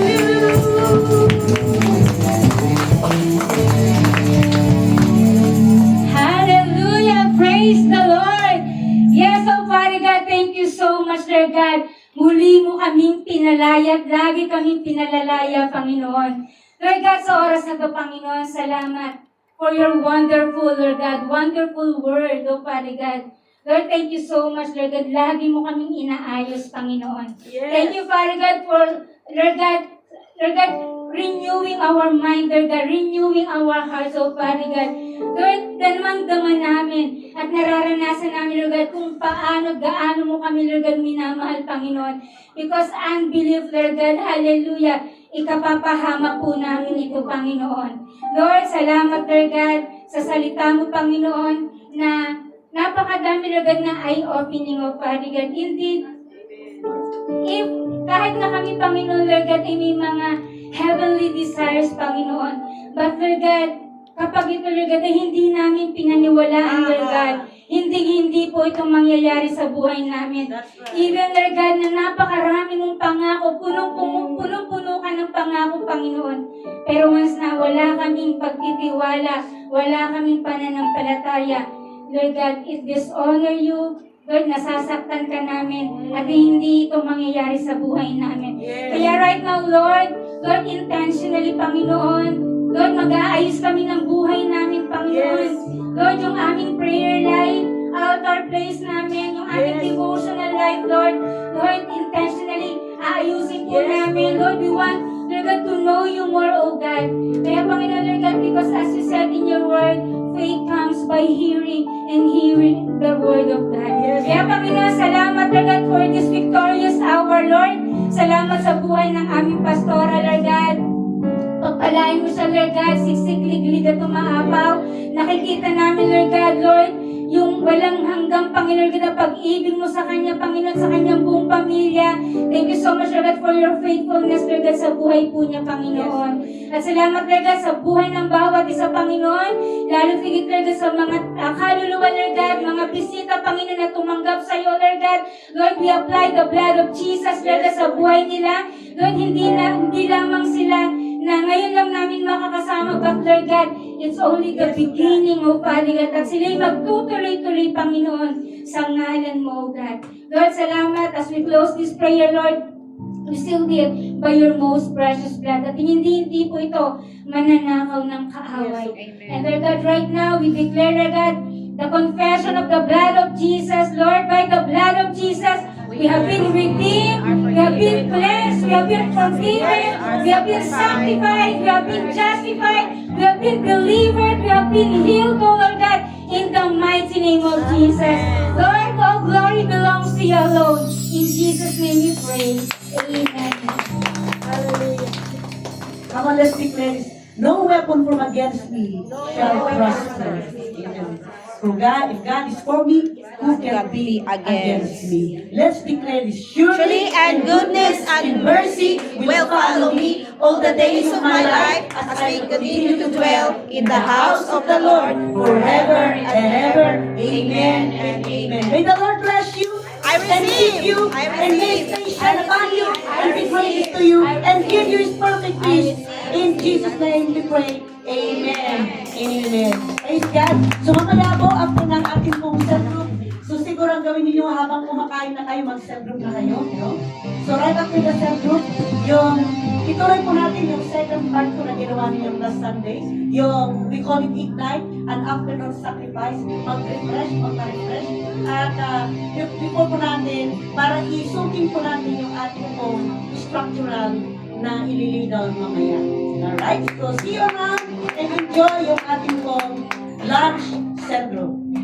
Hallelujah! Praise the Lord! Yes, oh Father God, thank you so much, Lord God. Muli mo kaming pinalaya at lagi kaming pinalalaya, Panginoon. Lord God, sa oras na ito, Panginoon, salamat for your wonderful, Lord God, wonderful word, oh Father God. Lord, thank you so much, Lord God. Lagi mo kaming inaayos, Panginoon. Thank you, Father God, for, Lord God, renewing our mind, Lord God, renewing our hearts, oh Father God. Lord, damang-dama namin at nararanasan namin, Lord God, kung gaano mo kami, Lord God, minamahal, Panginoon. Because unbelief, Lord God, hallelujah, ikapapahamak po namin ito, Panginoon. Lord, salamat, Lord God, sa salita mo, Panginoon, na napakadami, Lord God, na eye-opening, oh Father God. Indeed, if kahit na kami, Panginoon, Lord God, ay may mga heavenly desires, Panginoon. But, Lord God, kapag ito, Lord God, ay hindi namin pinaniwalaan, Lord God, hindi po itong mangyayari sa buhay namin. Even, Lord God, na napakarami mong pangako, punong-puno ka ng pangako, Panginoon. Pero once na wala kaming pagtitiwala, wala kaming pananampalataya, Lord God, it dishonor you. Lord, nasasaktan ka namin at hindi ito mangyayari sa buhay namin. Kaya right now, Lord, intentionally, Panginoon, Lord, mag-aayos kami ng buhay namin, Panginoon. Lord, yung aming prayer life, altar place namin, yung aming devotional life, Lord, intentionally, aayusin po namin. Lord, we want, Lord God, to know you more, oh God. Kaya, Panginoon, Lord God, because as you said in your word, faith comes by hearing and hearing the word of God. Kaya, Panginoon, salamat, Lord God, for this victorious hour, Lord. Salamat sa buhay ng aming pastora, Lord God. Pagpalain mo siya, Lord God, siksik-liglig at umaapaw. Nakikita namin, Lord God, Lord, yung walang hanggang, Panginoon, na pag-ibig mo sa kanya, Panginoon, sa kanyang buong pamilya. Thank you so much, Lord God, for your faithfulness, Lord God, sa buhay po niya, Panginoon. At salamat, Lord God, sa buhay ng bawat isa, Panginoon. Lalo tigit, Lord God, sa mga kaluluwa, Lord God, mga bisita, Panginoon, na tumanggap sa iyo, Lord God. Lord, we apply the blood of Jesus, Lord God, sa buhay nila. Lord, hindi lamang sila na ngayon lang namin makakasama, but Lord God, it's only the beginning, O Father God, at sila'y magtutuloy-tuloy, Panginoon, sa ngalan mo, O God. Lord, salamat as we close this prayer, Lord, we still did by your most precious blood, at hindi po ito mananakaw ng kaaway. And Lord God, right now, we declare, Lord God, the confession of the blood of Jesus, Lord, by the blood of Jesus, we have been redeemed, we have been cleansed, we have been forgiven, we have been sanctified, we have been justified, we have been delivered, we have been healed, O Lord God, in the mighty name of Jesus. Lord, all glory belongs to you alone. In Jesus' name we pray. Amen. Hallelujah. Come on, let's declare this. No weapon from against me shall prosper. Amen. So God, if God is for me, who can be against me? Let's declare this. Surely and goodness and mercy will follow me all the days of my life as I continue to dwell in the house of the Lord forever and ever. Amen and amen. May the Lord bless you. I And keep receive. you, I and may receive. His face shine upon you, and be gracious to you, and give you His perfect peace. In Jesus' name we pray. Amen. Amen. Praise God. So mamaya po, after ng ating pong cell group, so siguro ang gawin ninyo habang kumakain na kayo, mag-cell group na kayo. No? So right after the cell group, yung ituloy po natin yung second part po na ginawa ninyong last Sunday, yung we call it Ignite, an afternoon sacrifice, mag-refresh. At before po natin, para isuking po natin yung ating pong structural na ililay down mamaya. Alright? So, see you around and enjoy yung ating pong lunch syndrome.